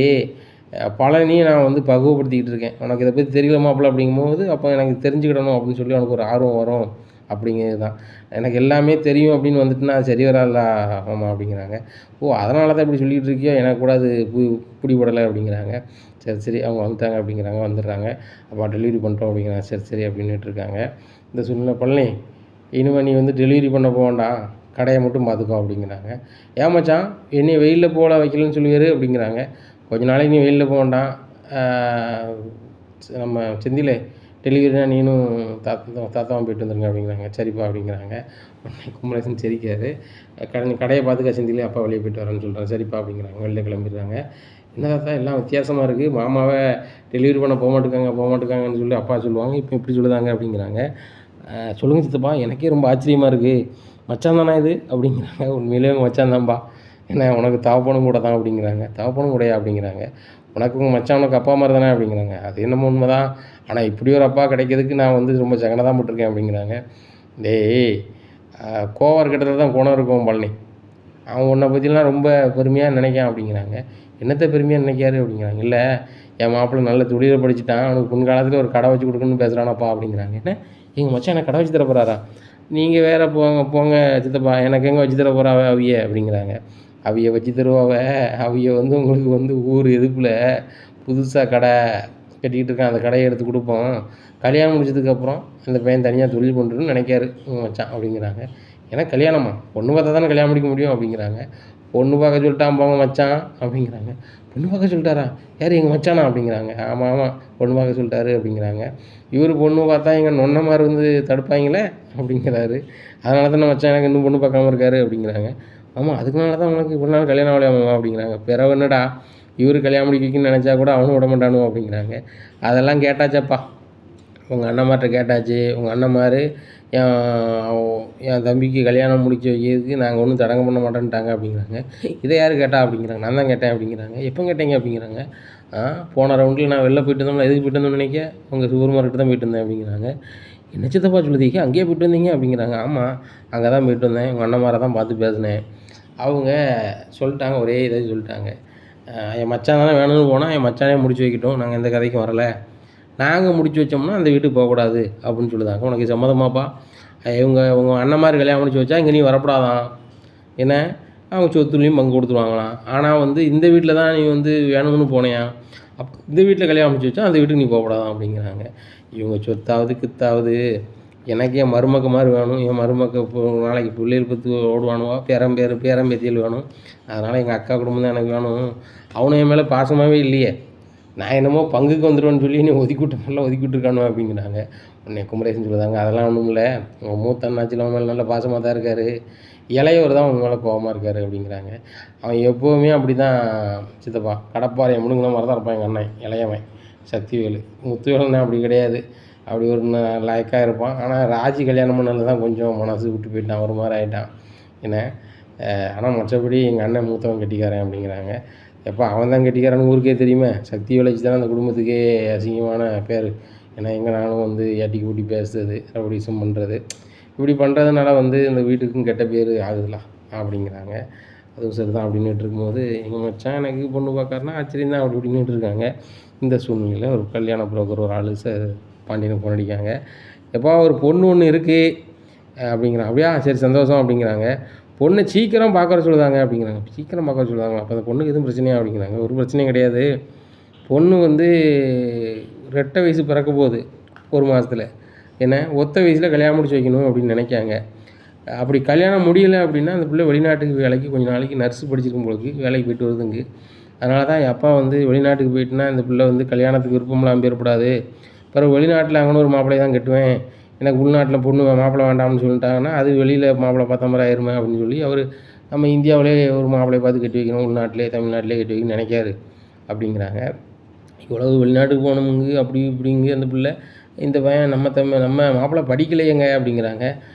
பழனியும் நான் வந்து பக்குவப்படுத்திக்கிட்டு இருக்கேன். உனக்கு இதை பற்றி தெரியல மாப்பிள்ள அப்படிங்கும்போது அப்போ எனக்கு தெரிஞ்சுக்கிடணும் அப்படின்னு சொல்லி அவனுக்கு ஒரு ஆர்வம் வரும் அப்படிங்கிறது தான். எனக்கு எல்லாமே தெரியும் அப்படின்னு வந்துட்டுனா சரி வராதா ஆமாம் அப்படிங்கிறாங்க. அதனால தான் இப்படி சொல்லிகிட்டு இருக்கியோ, எனக்கு கூட அது பிடிபடலை அப்படிங்கிறாங்க. சரி அவங்க வந்துட்டாங்க அப்படிங்கிறாங்க, வந்துடுறாங்க. அப்போ டெலிவரி பண்ணுறோம் அப்படிங்கிறாங்க. சரி அப்படின்னுட்டு இருக்காங்க. இந்த சூழ்நிலை பழனி இனிமேல் நீ வந்து டெலிவரி பண்ண போக வேண்டாம், கடையை மட்டும் பார்த்துக்கோ அப்படிங்கிறாங்க. ஏமாச்சான் என்னை வெயிலில் போல வைக்கலன்னு சொல்லுவார் அப்படிங்கிறாங்க. கொஞ்ச நாளைக்கு நீ வெயிலில் போக வேண்டாம், நம்ம செந்தில் டெலிவரினா நீனும் தாத்தாவும் போயிட்டு வந்துருங்க அப்படிங்கிறாங்க. சரிப்பா அப்படிங்கிறாங்க. உடனே குமரேசன் சிரிக்காரு. கடையை பார்த்து கசிந்திலே அப்பா வெளியே போயிட்டு வரேன்னு சொல்கிறாங்க. சரிப்பா அப்படிங்கிறாங்க. வெளில கிளம்பிடுறாங்க. என்ன தாத்தா எல்லாம் வித்தியாசமாக இருக்குது, மாமாவை டெலிவரி பண்ண போக மாட்டேங்காங்கன்னு சொல்லி அப்பா சொல்லுவாங்க, இப்போ இப்படி சொல்லுதாங்க அப்படிங்கிறாங்க. சொல்லுங்கள் சித்தப்பா, எனக்கே ரொம்ப ஆச்சரியமாக இருக்குது, மச்சான் தானே இது அப்படிங்கிறாங்க. உண்மையிலேயே உங்கள் மச்சான் தான்ப்பா, ஏன்னா உனக்கு தகப்பனும் கூட தான் அப்படிங்கிறாங்க. தகப்பனும் கூடயா அப்படிங்கிறாங்க. உனக்கு உங்கள் மச்சான் உனக்கு அப்பா மாதிரி தானே அப்படிங்கிறாங்க. அது என்னமோ உண்மை தான், ஆனால் இப்படி ஒரு அப்பா கிடைக்கிறதுக்கு நான் வந்து ரொம்ப சங்கடம் தான் பட்டிருக்கேன் அப்படிங்கிறாங்க. டேய், கோவம் இருக்கிறதுல தான் குணம் இருக்கும் பழனி, அவன் உன்னை பற்றிலாம் ரொம்ப பெருமையாக நினைக்கான் அப்படிங்கிறாங்க. என்னத்தை பெருமையாக நினைக்காரு அப்படிங்கிறாங்க. இல்லை, என் மாப்பிள்ளை நல்ல தொழிலை படிச்சுட்டான், அவனுக்கு முன்காலத்தில் ஒரு கடை வச்சு கொடுக்கணும்னு பேசுகிறானப்பா அப்படிங்கிறாங்க. என்ன, எங்கள் மச்சான் எனக்கு கடை வச்சு தர போகிறாரா? நீங்கள் வேறு போங்க சித்தப்பா, எனக்கு எங்கே வச்சு தர போகிறா அவிய அப்படிங்கிறாங்க. அவிய வச்சு தருவாவ, அவிய வந்து உங்களுக்கு வந்து ஊர் எதுக்குள்ள புதுசாக கடை கட்டிக்கிட்டு இருக்கான், அந்த கடையை எடுத்து கொடுப்போம், கல்யாணம் முடிச்சதுக்கப்புறம் அந்த பையன் தனியாக தொழில் பண்ணுறதுன்னு நினைக்காரு மச்சான் அப்படிங்கிறாங்க. ஏன்னா கல்யாணமா, பொண்ணு பார்த்தா தானே கல்யாணம் முடிக்க முடியும் அப்படிங்கிறாங்க. பொண்ணு பார்க்க சொல்லிட்டான் போங்க மச்சான் அப்படிங்கிறாங்க. பொண்ணு பார்க்க சொல்லிட்டாரா? யார், எங்கள் மச்சானா அப்படிங்கிறாங்க. ஆமாம் பொண்ணு பார்க்க சொல்லிட்டாரு அப்படிங்கிறாங்க. இவர் பொண்ணு பார்த்தா எங்கள் நொன்ன மாதிரி வந்து தடுப்பாங்களே அப்படிங்கிறாரு. அதனால தானே மச்சான் எனக்கு இன்னும் பொண்ணு பார்க்காம இருக்காரு அப்படிங்கிறாங்க. ஆமாம், அதுக்குனால தான் உனக்கு இவ்வளோ நாள் கல்யாணம் ஆகலையாமா அப்படிங்கிறாங்க. பிறகு என்னடா, இவர் கல்யாணம் முடிக்கணும்னு நினச்சா கூட அவனும் விட மாட்டானு அப்படிங்கிறாங்க. அதெல்லாம் கேட்டாச்சப்பா, உங்கள் அண்ணன்மார்கிட்ட கேட்டாச்சு. உங்கள் அண்ணன்மார் என் தம்பிக்கு கல்யாணம் முடிச்சு வைக்கிறதுக்கு நாங்கள் ஒன்றும் தடங்க பண்ண மாட்டேன்ட்டாங்க அப்படிங்கிறாங்க. இதை யார் கேட்டா அப்படிங்கிறாங்க. நான் தான் கேட்டேன் அப்படிங்கிறாங்க. எப்போ கேட்டீங்க அப்படிங்கிறாங்க. போன ரவுண்டில் நான் வெளில போயிட்டு இருந்தோம்னா எதுக்கு போயிட்டு வந்தோம்னு நினைக்க, உங்கள் சூப்பர் மார்க்கெட்டு தான் போயிட்டு வந்தேன் அப்படிங்கிறாங்க. என்ன சித்தப்பா சொல்லுதீங்க, அங்கேயே போயிட்டு வந்தீங்க அப்படிங்கிறாங்க. ஆமாம், அங்கே தான் போயிட்டு வந்தேன், உங்கள் அண்ணன்மாரை தான் பார்த்து பேசினேன், அவங்க சொல்லிட்டாங்க, ஒரே இதை சொல்லிட்டாங்க, என் மச்சான் தானே வேணும்னு போனால் என் மச்சானே முடிச்சு வைக்கட்டும், நாங்கள் எந்த கதைக்கும் வரலை, நாங்கள் முடிச்சு வச்சோம்னா அந்த வீட்டுக்கு போகக்கூடாது அப்படின்னு சொல்லுதாங்க. உனக்கு சம்மதமாப்பா? உங்கள் அண்ணன் மாதிரி கல்யாணம் முடிச்சு வச்சா இங்கே நீ வரக்கூடாதான், என்ன அவங்க சொத்துலையும் பங்கு கொடுத்துருவாங்களாம். ஆனால் வந்து இந்த வீட்டில் தான் நீ வந்து வேணும்னு போனேயா, இந்த வீட்டில் கல்யாணம் முடிச்சு வச்சா அந்த வீட்டுக்கு நீ போகக்கூடாதான் அப்படிங்கிறாங்க. இவங்க சொத்தாவது கித்தாவது எனக்கு என் மருமக்க மாதிரி வேணும், என் மருமக்க நாளைக்கு பிள்ளைகள் பற்றி ஓடுவானுவா, பேரம்பேத்தியல் வேணும், அதனால் எங்கள் அக்கா குடும்பம் தான் எனக்கு வேணும், அவனும் என் மேலே பாசமாகவே இல்லையே, நான் என்னமோ பங்குக்கு வந்துடுவேன்னு சொல்லி நீ ஒதுக்கிவிட்டுருக்கானு அப்படிங்கிறாங்க. உடனே குமரேசன் சொல்லுதாங்க, அதெல்லாம் ஒன்றும் இல்லை, உங்கள் மூத்த அண்ணாச்சில் அவன் மேலே நல்ல பாசமாக தான் இருக்கார், இளையவர் தான் உங்க மேலே கோபமாக இருக்கார் அப்படிங்கிறாங்க. அவன் எப்போவுமே அப்படி தான் சித்தப்பா, கடப்பாறையை முழுங்கின மாதிரி தான் இருப்பான் எங்கள் அண்ணன் இளையவன் சக்திவேலு. முத்துவேலன் அப்படி கிடையாது, அப்படி ஒரு லாயக்காக இருப்பான். ஆனால் ராஜி கல்யாணம் பண்ணதில் தான் கொஞ்சம் மனசு விட்டு போயிட்டான், ஒரு மாதிரி ஆகிட்டான் என்ன. ஆனால் மற்றபடி எங்கள் அண்ணன் மூத்தவன் கெட்டிக்காரன் அப்படிங்கிறாங்க. எப்போ அவன் தான் கெட்டிக்காரன்னு ஊருக்கே தெரியுமே, சக்திவேலை வச்சு தானே அந்த குடும்பத்துக்கே அசிங்கமான பேர். ஏன்னா எங்கே நானும் வந்து ஏட்டிக்கு கூட்டி பேசுறது, ரவுடிசம் பண்ணுறது, இப்படி பண்ணுறதுனால வந்து இந்த வீட்டுக்கும் கெட்ட பேர் ஆகுதுலாம் அப்படிங்கிறாங்க. அதுவும் சரி தான் அப்படின்னுட்டு இருக்கும்போது, எங்கள் மச்சான் எனக்கு பொண்ணு பார்க்கறனா ஆச்சரியம் தான் அப்படி இப்படின்னுட்டு இருக்காங்க. இந்த சூழ்நிலையில் ஒரு கல்யாண புரோக்கர் ஒரு ஆள் பாண்டியனுக்கு ஃபோன் அடிக்காங்க. எப்போ ஒரு பொண்ணு ஒன்று இருக்குது அப்படிங்கிறான். அப்படியா, சரி சந்தோஷம் அப்படிங்கிறாங்க. பொண்ணை சீக்கிரம் பார்க்குற சொல்லுதாங்க அப்படிங்கிறாங்க. சீக்கிரம் பார்க்க சொல்லுதாங்க, அப்போ அந்த பொண்ணுக்கு எதுவும் பிரச்சனையா அப்படிங்கிறாங்க. ஒரு பிரச்சனையும் கிடையாது, பொண்ணு வந்து 2 வயசு பிறக்க போகுது ஒரு மாதத்தில், என்ன ஒத்த வயசில் கல்யாணம் முடிச்சு வைக்கணும் அப்படின்னு நினைக்காங்க. அப்படி கல்யாணம் முடியலை அப்படின்னா அந்த பிள்ளை வெளிநாட்டுக்கு வேலைக்கு கொஞ்சம் நாளைக்கு நர்ஸு படிச்சிருக்கும் பொழுது வேலைக்கு போய்ட்டு வருதுங்க. அதனால தான் என் அப்பா வந்து வெளிநாட்டுக்கு போயிட்டுனா இந்த பிள்ளை வந்து கல்யாணத்துக்கு விருப்பம்லாம் பேரப்படாது, பிறகு வெளிநாட்டில் அங்கே ஒரு மாப்பிள்ளை தான் கட்டுவேன், எனக்கு உள்நாட்டில் பொண்ணு மாப்பிள்ளை வேண்டாம்னு சொல்லிட்டாங்கன்னா அது வெளியில் மாப்பிள்ளை பார்த்த மாதிரி ஆயிருமே அப்படின்னு சொல்லி அவர் நம்ம இந்தியாவிலே ஒரு மாப்பிள்ளையை பார்த்து கட்டி வைக்கணும், உள்நாட்டிலே தமிழ்நாட்டிலே கட்டி வைக்கணும்னு நினைக்காரு அப்படிங்கிறாங்க. இவ்வளவு வெளிநாட்டுக்கு போகணுமுங்க அப்படி இப்படிங்க அந்த பிள்ளை, இந்த பையன் நம்ம மாப்பிள்ளை படிக்கலையேங்க அப்படிங்கிறாங்க.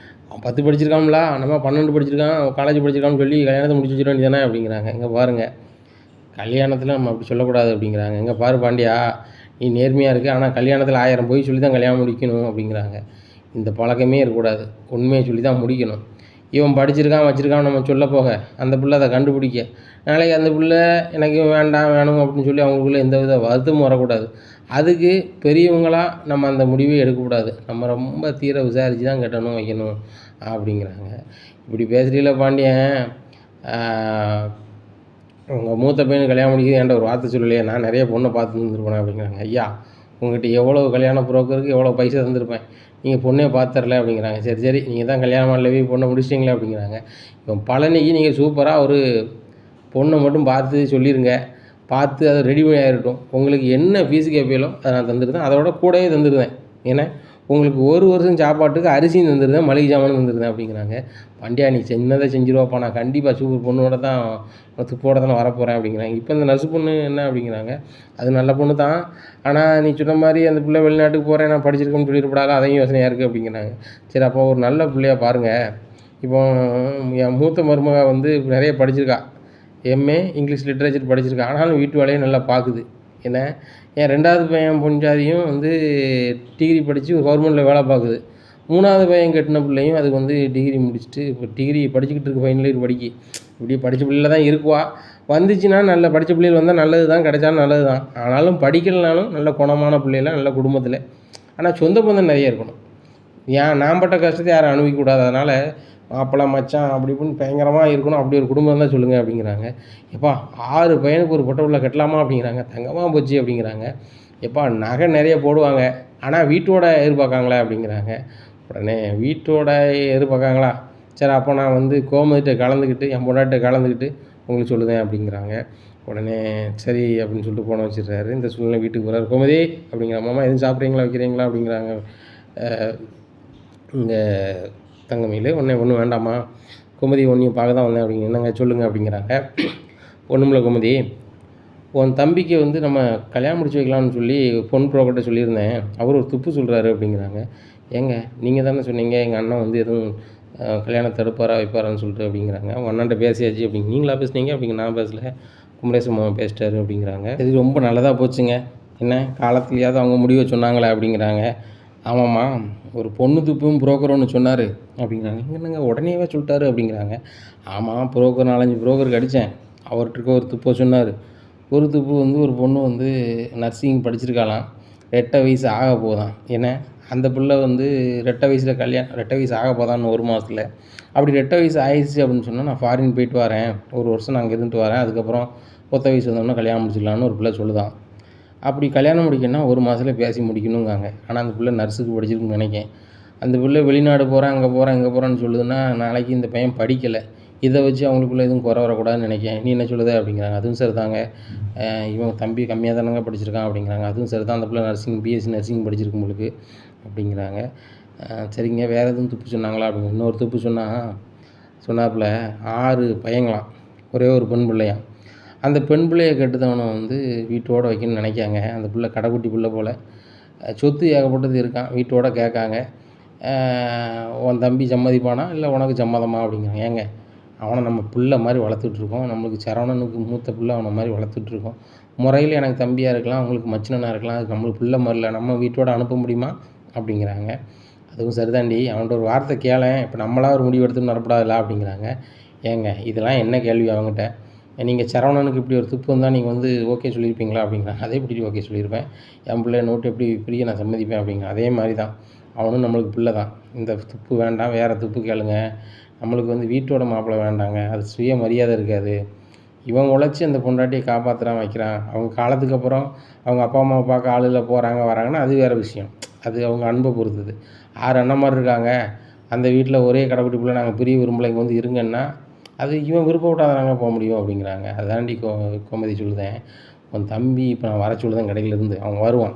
அவன் 10 படிச்சிருக்கான்ல, நம்ம 12 படிச்சிருக்கான், காலேஜ் படிச்சிருக்கான்னு சொல்லி கல்யாணத்தை முடிச்சு வச்சிட வேண்டியதானே அப்படிங்கிறாங்க. இங்கே பாருங்கள், கல்யாணத்தில் நம்ம அப்படி சொல்லக்கூடாது அப்படிங்கிறாங்க. இங்கே பாரு பாண்டியா, நீ நேர்மையாக இருக்குது, ஆனால் கல்யாணத்தில் 1000 பொய் சொல்லி தான் கல்யாணம் முடிக்கணும் அப்படிங்கிறாங்க. இந்த பழக்கமே இருக்கக்கூடாது, உண்மையை சொல்லி தான் முடிக்கணும். இவன் படிச்சிருக்கான் வச்சுருக்கான் நம்ம சொல்ல போக அந்த பிள்ளை அதை கண்டுபிடிக்க, நாளைக்கு அந்த பிள்ளை எனக்கு வேண்டாம் வேணும் அப்படின்னு சொல்லி அவங்களுக்குள்ள எந்த வித வருத்தமும் வரக்கூடாது. அதுக்கு பெரியவங்களாக நம்ம அந்த முடிவே எடுக்கக்கூடாது, நம்ம ரொம்ப தீர விசாரித்து தான் கட்டணும் வைக்கணும் அப்படிங்கிறாங்க. இப்படி பேசுகிறீங்கள பாண்டியன், உங்கள் மூத்த பையனுக்கு கல்யாணம் முடிக்கிறது என்கிட்ட ஒரு வார்த்தை சொல்லலையே, நான் நிறைய பொண்ணை பார்த்து தந்துருப்பேன் அப்படிங்கிறாங்க. ஐயா, உங்கள்கிட்ட எவ்வளோ கல்யாண புரோக்கருக்கு எவ்வளோ பைசா தந்திருப்பேன், நீங்கள் பொண்ணே பார்த்துரல அப்படிங்கிறாங்க. சரி நீங்கள் தான் கல்யாணம் பண்ணலவே பொண்ணை முடிச்சிட்டிங்களே அப்படிங்கிறாங்க. இப்போ பழனிக்கு நீங்கள் சூப்பராக ஒரு பொண்ணை மட்டும் பார்த்து சொல்லிடுங்க, பார்த்து அதை ரெடி பண்ணி ஆகிடட்டும், உங்களுக்கு என்ன ஃபீஸு கேட்பீங்களோ அதை நான் தந்துடுவேன், அதோட கூடவே தந்துடுவேன் ஏன்னா உங்களுக்கு ஒரு வருஷம் சாப்பாட்டுக்கு அரிசியும் தந்துருந்தேன், மளிகை சாமானும் தந்துருந்தேன் அப்படிங்கிறாங்க. பாண்டியா நீ சின்னதாக செஞ்சுருவாப்பா, நான் கண்டிப்பாக சூப்பர் பொண்ணோட தான் துப்போட தானே வரப்போகிறேன் அப்படிங்கிறாங்க. இப்போ இந்த நர்ஸு பொண்ணு என்ன அப்படிங்கிறாங்க, அது நல்ல பொண்ணு தான். ஆனால் நீ சொன்ன மாதிரி அந்த பிள்ளை வெளிநாட்டுக்கு போகிறேன் நான் படிச்சிருக்கேன்னு சொல்லியிருப்படால, அதையும் யோசனையாக இருக்குது அப்படிங்கிறாங்க. சரி அப்போ ஒரு நல்ல பிள்ளையா பாருங்கள். இப்போ என் மூத்த மருமக வந்து நிறைய படிச்சிருக்கா, எம்ஏ இங்கிலீஷ் லிட்ரேச்சர் படிச்சிருக்கா. ஆனாலும் வீட்டு வேலையை நல்லா பார்க்குது. என்ன என் 2வது பையன் பொஞ்சாதியும் வந்து டிகிரி படித்து ஒரு கவர்மெண்ட்டில் வேலை பார்க்குது. 3வது பையன் கட்டின பிள்ளையும் அதுக்கு வந்து டிகிரி முடிச்சுட்டு இப்போ டிகிரி படிச்சுக்கிட்டு இருக்கு, ஃபைனல் இயர் படிக்கி. இப்படி படித்த பிள்ளைல தான் இருக்குவா. வந்துச்சுன்னா நல்ல படித்த பிள்ளைகள் வந்தால் நல்லது தான், கிடைச்சாலும் நல்லது தான். ஆனாலும் படிக்கலைனாலும் நல்ல குணமான பிள்ளைல நல்ல குடும்பத்தில். ஆனால் சொந்த பந்தம் நிறைய இருக்கணும். நான் பட்ட கஷ்டத்தை யாரும் அனுபவிக்கக்கூடாது. அதனால் மாப்பிள்ளை மச்சான் அப்படி இப்படின்னு பயங்கரமாக இருக்கணும். அப்படி ஒரு குடும்பம் தான் சொல்லுங்கள் அப்படிங்கிறாங்க. எப்பா 6 பையனுக்கு ஒரு பொட்டை பிள்ளை கட்டலாமா அப்படிங்கிறாங்க. தங்கமாக போச்சு அப்படிங்கிறாங்க. எப்பா நகை நிறைய போடுவாங்க, ஆனால் வீட்டோட எதிர்பார்க்காங்களே அப்படிங்கிறாங்க. உடனே வீட்டோட எதிர்பார்க்காங்களா, சரி அப்போ நான் வந்து கோமதிட்ட கலந்துக்கிட்டு என் பொண்டாட்டிட்ட கலந்துக்கிட்டு உங்களுக்கு சொல்லுதேன் அப்படிங்கிறாங்க. உடனே சரி அப்படின்னு சொல்லிட்டு ஃபோனை வச்சிடுறாரு. இந்த சூழ்நிலை வீட்டுக்கு போகிறாரு. கோமதி அப்படிங்கிற, மாமா எதுவும் சாப்பிட்றீங்களா வைக்கிறீங்களா அப்படிங்கிறாங்க இங்கே தங்கமயில். உடனே ஒன்றும் வேண்டாம்மா கோமதி, ஒன்றையும் பார்க்க தான் வந்தேன் அப்படிங்க. என்னங்க சொல்லுங்கள் அப்படிங்கிறாங்க. ஒன்றுமில்ல கோமதி, உன் தம்பிக்கு வந்து நம்ம கல்யாணம் முடிச்சு வைக்கலாம்னு சொல்லி பொன் புரோக்கர்கிட்ட சொல்லியிருந்தேன், அவர் ஒரு துப்பு சொல்கிறாரு அப்படிங்கிறாங்க. ஏங்க நீங்கள் தானே சொன்னீங்க எங்கள் அண்ணன் வந்து எதுவும் கல்யாணம் தடுப்பாரா வைப்பாரான்னு சொல்லிட்டு அப்படிங்கிறாங்க. அவங்க அண்ணன்ட்ட பேசியாச்சு அப்படிங்க. நீங்களா பேசுனீங்க அப்படிங்க. நான் பேசல, குமரேசன் மாமா பேசிட்டாரு அப்படிங்கிறாங்க. இது ரொம்ப நல்லதாக போச்சுங்க. என்ன காலத்துலையாவது அவங்க முடிவை சொன்னாங்களே அப்படிங்கிறாங்க. ஆமாம்மா, ஒரு பொண்ணு துப்பும் புரோக்கர் ஒன்று சொன்னார் அப்படிங்கிறாங்க. என்னங்க உடனேவே சொல்லிட்டாரு அப்படிங்கிறாங்க. ஆமாம், புரோக்கர் 4-5 புரோக்கருக்கு அடித்தேன், அவர்கிட்ட ஒரு துப்பை சொன்னார். ஒரு துப்பு வந்து ஒரு பொண்ணு வந்து நர்சிங் படிச்சிருக்காளாம், ரெட்டை வயசு ஆக போதான். ஏன்னா அந்த பிள்ளை வந்து ரெட்டை வயசில் கல்யாணம், ரெட்டை வயசு ஆக போதான்னு 1 மாதத்தில். அப்படி ரெட்டை வயசு ஆயிடுச்சு அப்படின்னு சொன்னால் நான் ஃபாரின் போயிட்டு வரேன், ஒரு வருஷம் நான் அங்கே இருந்துட்டு வரேன், அதுக்கப்புறம் ஒத்த வயசு வந்தோம்னா கல்யாணம் முடிச்சிடலான்னு ஒரு பிள்ளை சொல்லுதான். அப்படி கல்யாணம் முடிக்கணும்னா 1 மாதத்தில் பேசி முடிக்கணுங்காங்க. ஆனால் அந்த பிள்ளை நர்ஸுக்கு படிச்சிருக்குன்னு நினைக்கேன். அந்த பிள்ளை வெளிநாடு போகிறேன், அங்கே போகிறேன், இங்கே போகிறேன்னு சொல்லுதுன்னா நாளைக்கு இந்த பையன் படிக்கலை, இதை வச்சு அவங்களுக்குள்ள எதுவும் குறை வரக்கூடாதுன்னு நினைக்கிறேன். நீ என்ன சொல்லுத அப்படிங்கிறாங்க. அதுவும் சரி தாங்க, இவன் தம்பி கம்மியாக தானங்க படிச்சிருக்கான் அப்படிங்கிறாங்க. அதுவும் சரி தான், அந்த பிள்ளை நர்சிங் பிஎஸ்சி நர்சிங் படிச்சிருக்கு உங்களுக்கு அப்படிங்கிறாங்க. சரிங்க, வேறு எதுவும் துப்பு சொன்னாங்களா அப்படிங்க. இன்னொரு துப்பு சொன்னாப்புல 6 பையங்களாம், ஒரே ஒரு பெண் பிள்ளையாம். அந்த பெண் பிள்ளையை கெட்டுத்தவனை வந்து வீட்டோடு வைக்கணும்னு நினைக்காங்க. அந்த பிள்ளை கடைக்குட்டி பிள்ளை போல், சொத்து ஏகப்பட்டது இருக்கான், வீட்டோட கேட்காங்க. உன் தம்பி சம்மதிப்பானா இல்லை உனக்கு சம்மதமா அப்படிங்கிறாங்க. ஏங்க அவனை நம்ம பிள்ளை மாதிரி வளர்த்துட்ருக்கோம், நம்மளுக்கு சரவணனுக்கு மூத்த பிள்ளை அவனை மாதிரி வளர்த்துட்ருக்கோம். முறையில் எனக்கு தம்பியாக இருக்கலாம், அவங்களுக்கு மச்சினனாக இருக்கலாம், அதுக்கு நம்மளுக்கு பிள்ளை மாதிரி இல்லை, நம்ம வீட்டோட அனுப்ப முடியுமா அப்படிங்கிறாங்க. அதுவும் சரிதாண்டி, அவன்கிட்ட ஒரு வார்த்தை கேளேன், இப்போ நம்மளாக ஒரு முடிவு எடுத்துன்னு வரப்படாதுல்ல அப்படிங்கிறாங்க. ஏங்க இதெல்லாம் என்ன கேள்வி அவங்ககிட்ட, நீங்கள் சரவணனுக்கு இப்படி ஒரு துப்பு வந்தால் நீங்கள் வந்து ஓகே சொல்லியிருப்பீங்களா அப்படிங்கிறாங்க. அதே எப்படி ஓகே சொல்லியிருப்பேன், என் பிள்ளைய நோட்டு எப்படி பிரிய நான் சம்மதிப்பேன் அப்படிங்கிறேன். அதே மாதிரி தான் அவனும் நம்மளுக்கு பிள்ளை தான். இந்த துப்பு வேண்டாம், வேறு துப்பு கேளுங்க, நம்மளுக்கு வந்து வீட்டோட மாப்பிள்ளை வேண்டாங்க, அது சுய மரியாதை இருக்காது. இவன் உழைச்சி அந்த பொண்டாட்டியை காப்பாற்றுறான் வைக்கிறான், அவங்க காலத்துக்கு அப்புறம் அவங்க அப்பா அம்மாவை பார்க்க ஆளுல போகிறாங்க வராங்கன்னா அது வேறு விஷயம், அது அவங்க அன்பை பொறுத்தது. 6 அண்ணன்மார் இருக்காங்க, அந்த வீட்டில் ஒரே கடைக்குட்டி பிள்ளை, நாங்கள் பெரிய விரும்பலைங்க வந்து இருங்கன்னா அது இவன் விருப்பப்பட்டால் தானங்க போக முடியும் அப்படிங்கிறாங்க. அதாண்டி கோமதி சொல்லுதேன், உன் தம்பி இப்போ நான் வர சொல்லுதேன் கடையிலேருந்து, அவன் வருவான்,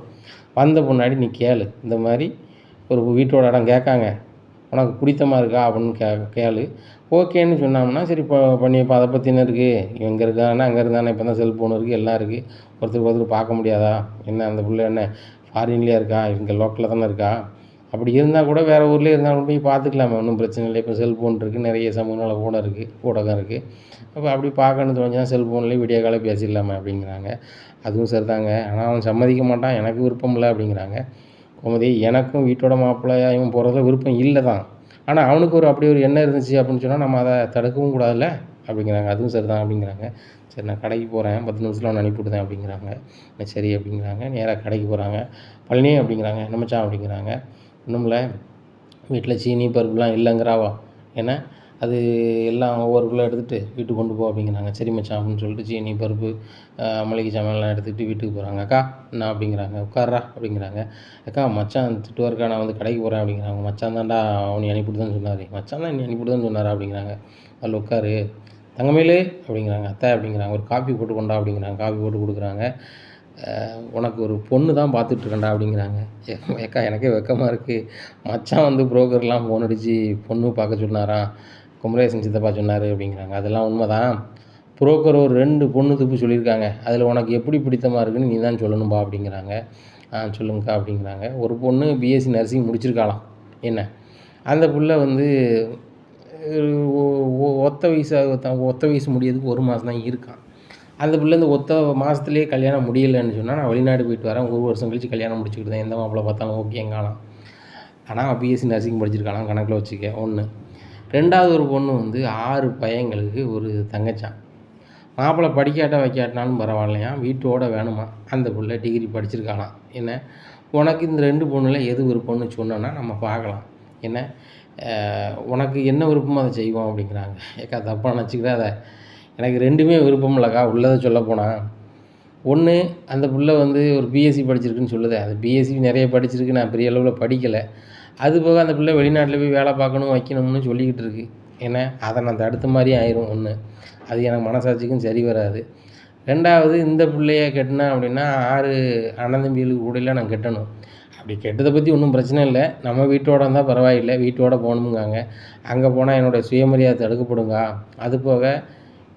வந்த பொண்ணாடி நீ கேளு, இந்த மாதிரி ஒரு வீட்டோட இடம் கேட்காங்க, உனக்கு பிடித்தமாக இருக்கா அப்படின்னு கேளு. ஓகேன்னு சொன்னோம்னா சரி பண்ணி, இப்போ அதை பற்றி என்ன இருக்குது, இவன் இங்கே இருக்கான்னா அங்கே இருந்தானே, இப்போ தான் செல்ஃபோன் இருக்குது எல்லாம் இருக்குது, ஒருத்தருக்கு ஒருத்தர் பார்க்க முடியாதா என்ன, அந்த பிள்ளை என்ன ஃபாரின்லேயே இருக்கா, இங்கே லோக்கலில் தானே இருக்கா, அப்படி இருந்தால் கூட வேறு ஊர்லேயே இருந்தாலும் போய் பார்த்துக்கலாமே, ஒன்றும் பிரச்சனை இல்லை. இப்போ செல்ஃபோன் இருக்குது, நிறைய சமூக நல ஊடகம் இருக்குது, அப்போ அப்படி பார்க்கணுன்னு தோணுச்சுன்னா செல்ஃபோன்லேயே வீடியோ காலே பேசிடலாமே அப்படிங்கிறாங்க. அதுவும் சரி தாங்க, ஆனால் அவன் சம்மதிக்க மாட்டான், எனக்கு விருப்பம் இல்லை அப்படிங்கிறாங்க. கோமதி, எனக்கும் வீட்டோட மாப்பிள்ளையாகவும் போகிறதுல விருப்பம் இல்லை தான், ஆனால் அவனுக்கு அப்படி ஒரு எண்ணம் இருந்துச்சு அப்படின்னு சொன்னால் நம்ம அதை தடுக்கவும் கூடாதுல்ல அப்படிங்கிறாங்க. அதுவும் சரி தான் அப்படிங்கிறாங்க. சரி நான் கடைக்கு போகிறேன், 10 நிமிஷத்தில் அவனை அனுப்பிவிடுதேன் அப்படிங்கிறாங்க. சரி அப்படிங்கிறாங்க. நேராக கடைக்கு போகிறாங்க. பழனி அப்படிங்கிறாங்க, என்ன மச்சான் அப்படிங்கிறாங்க. ஒன்றுமில்ல, வீட்டில் சீனி பருப்புலாம் இல்லைங்கிறாவா, ஏன்னா அது எல்லாம் ஒவ்வொரு கிலோ எடுத்துகிட்டு வீட்டுக்கு கொண்டு போ அப்படிங்கிறாங்க. சரி மச்சான் அப்படின்னு சொல்லிட்டு சீனி பருப்பு மளிகை சாமான்லாம் எடுத்துக்கிட்டு வீட்டுக்கு போகிறாங்க. அக்கா என்ன அப்படிங்கிறாங்க. உட்கார்றா அப்படிங்கிறாங்க. அக்கா மச்சான் திட்டுவாருக்கா, நான் வந்து கடைக்கு போகிறேன் அப்படிங்கிறாங்க. மச்சான் தான்டா அவனை அனுப்பிவிடுதான்னு சொன்னார், மச்சான் தான் நீ அனுப்பிவிடுதான்னு சொன்னாரா அப்படிங்கிறாங்க. அதில் உட்காரு தங்கமேலு அப்படிங்கிறாங்க. அத்தை அப்படிங்கிறாங்க, ஒரு காஃபி போட்டு கொண்டா அப்படிங்கிறாங்க. காஃபி போட்டு கொடுக்குறாங்க. உனக்கு ஒரு பொண்ணு தான் பார்த்துட்ருக்கேன்டா அப்படிங்கிறாங்க. ஏக்கா எனக்கே வெட்கமா இருக்குது. மச்சான் வந்து புரோக்கர்லாம் ஃபோன் அடித்து பொண்ணு பார்க்க சொன்னாராம். குமரேசன் சித்தப்பா சொன்னார் அப்படிங்கிறாங்க. அதெல்லாம் உண்மைதான். புரோக்கர் ஒரு 2 பொண்ணு துப்பு சொல்லியிருக்காங்க. அதில் உனக்கு எப்படி பிடித்தமாக இருக்குன்னு நீ தான் சொல்லணும்பா அப்படிங்கிறாங்க. சொல்லுங்கக்கா அப்படிங்கிறாங்க. ஒரு பொண்ணு பிஎஸ்சி நர்சிங் முடிச்சிருக்காளாம். என்ன அந்த புள்ள வந்து ஒ ஒ ஒத்த வயசு முடியறதுக்கு 1 மாதம் தான் இருக்கான். அந்த பிள்ளை இந்த ஒத்த மாதத்துலேயே கல்யாணம் முடியலைன்னு சொன்னால், நான் வெளிநாடு போயிட்டு வரேன் 1 வருஷம் கழிச்சு கல்யாணம் முடிச்சுக்கிட்டேன். எந்த மாப்பிள்ளை பார்த்தாலும் ஓகேங்காளாம். ஆனால் பிஎஸ்சி நர்சிங் படிச்சிருக்காளாம் கணக்கில் வச்சுக்க 1. 2வது ஒரு பொண்ணு வந்து 6 பையங்களுக்கு ஒரு தங்கச்சான். மாப்பிள்ளை படிக்காட்ட வைக்காட்டினாலும் பரவாயில்லையாம், வீட்டோட வேணுமா. அந்த புள்ள டிகிரி படிச்சிருக்காளாம். என்ன உனக்கு இந்த 2 பொண்ணுல எது விருப்பம்னு சொன்னோன்னா நம்ம பார்க்கலாம். என்ன உனக்கு என்ன விருப்பமோ அதை செய்வோம் அப்படிங்கிறாங்க. ஏக்கா தப்பாக நினச்சிக்கிடாத. எனக்கு 2மே விருப்பம் இல்லைக்கா உள்ளதை சொல்லப்போனால். 1 அந்த புள்ள வந்து ஒரு பிஎஸ்சி படிச்சிருக்குன்னு சொல்லுது. அது பிஎஸ்சி நிறைய படிச்சிருக்கு, நான் பெரிய அளவில் படிக்கலை. அது போக அந்த பிள்ளை வெளிநாட்டில் போய் வேலை பார்க்கணும் வைக்கணும்னு சொல்லிக்கிட்டு இருக்கு. ஏன்னா அதை நான் தடுத்த மாதிரி ஆயிரும். 1 அது எனக்கு மனசாட்சிக்கும் சரி வராது. 2வது இந்த பிள்ளைய கட்டினா அப்படின்னா 6 அண்ணன் தம்பிகளுக்கு கூடலாம் நான் கட்டணும். அப்படி கெட்டதை பற்றி ஒன்றும் பிரச்சனை இல்லை. நம்ம வீட்டோட இருந்தால் பரவாயில்லை, வீட்டோட போகணுமுங்காங்க. அங்கே போனால் என்னோடய சுயமரியாதை தடுக்கப்படுங்க. அது போக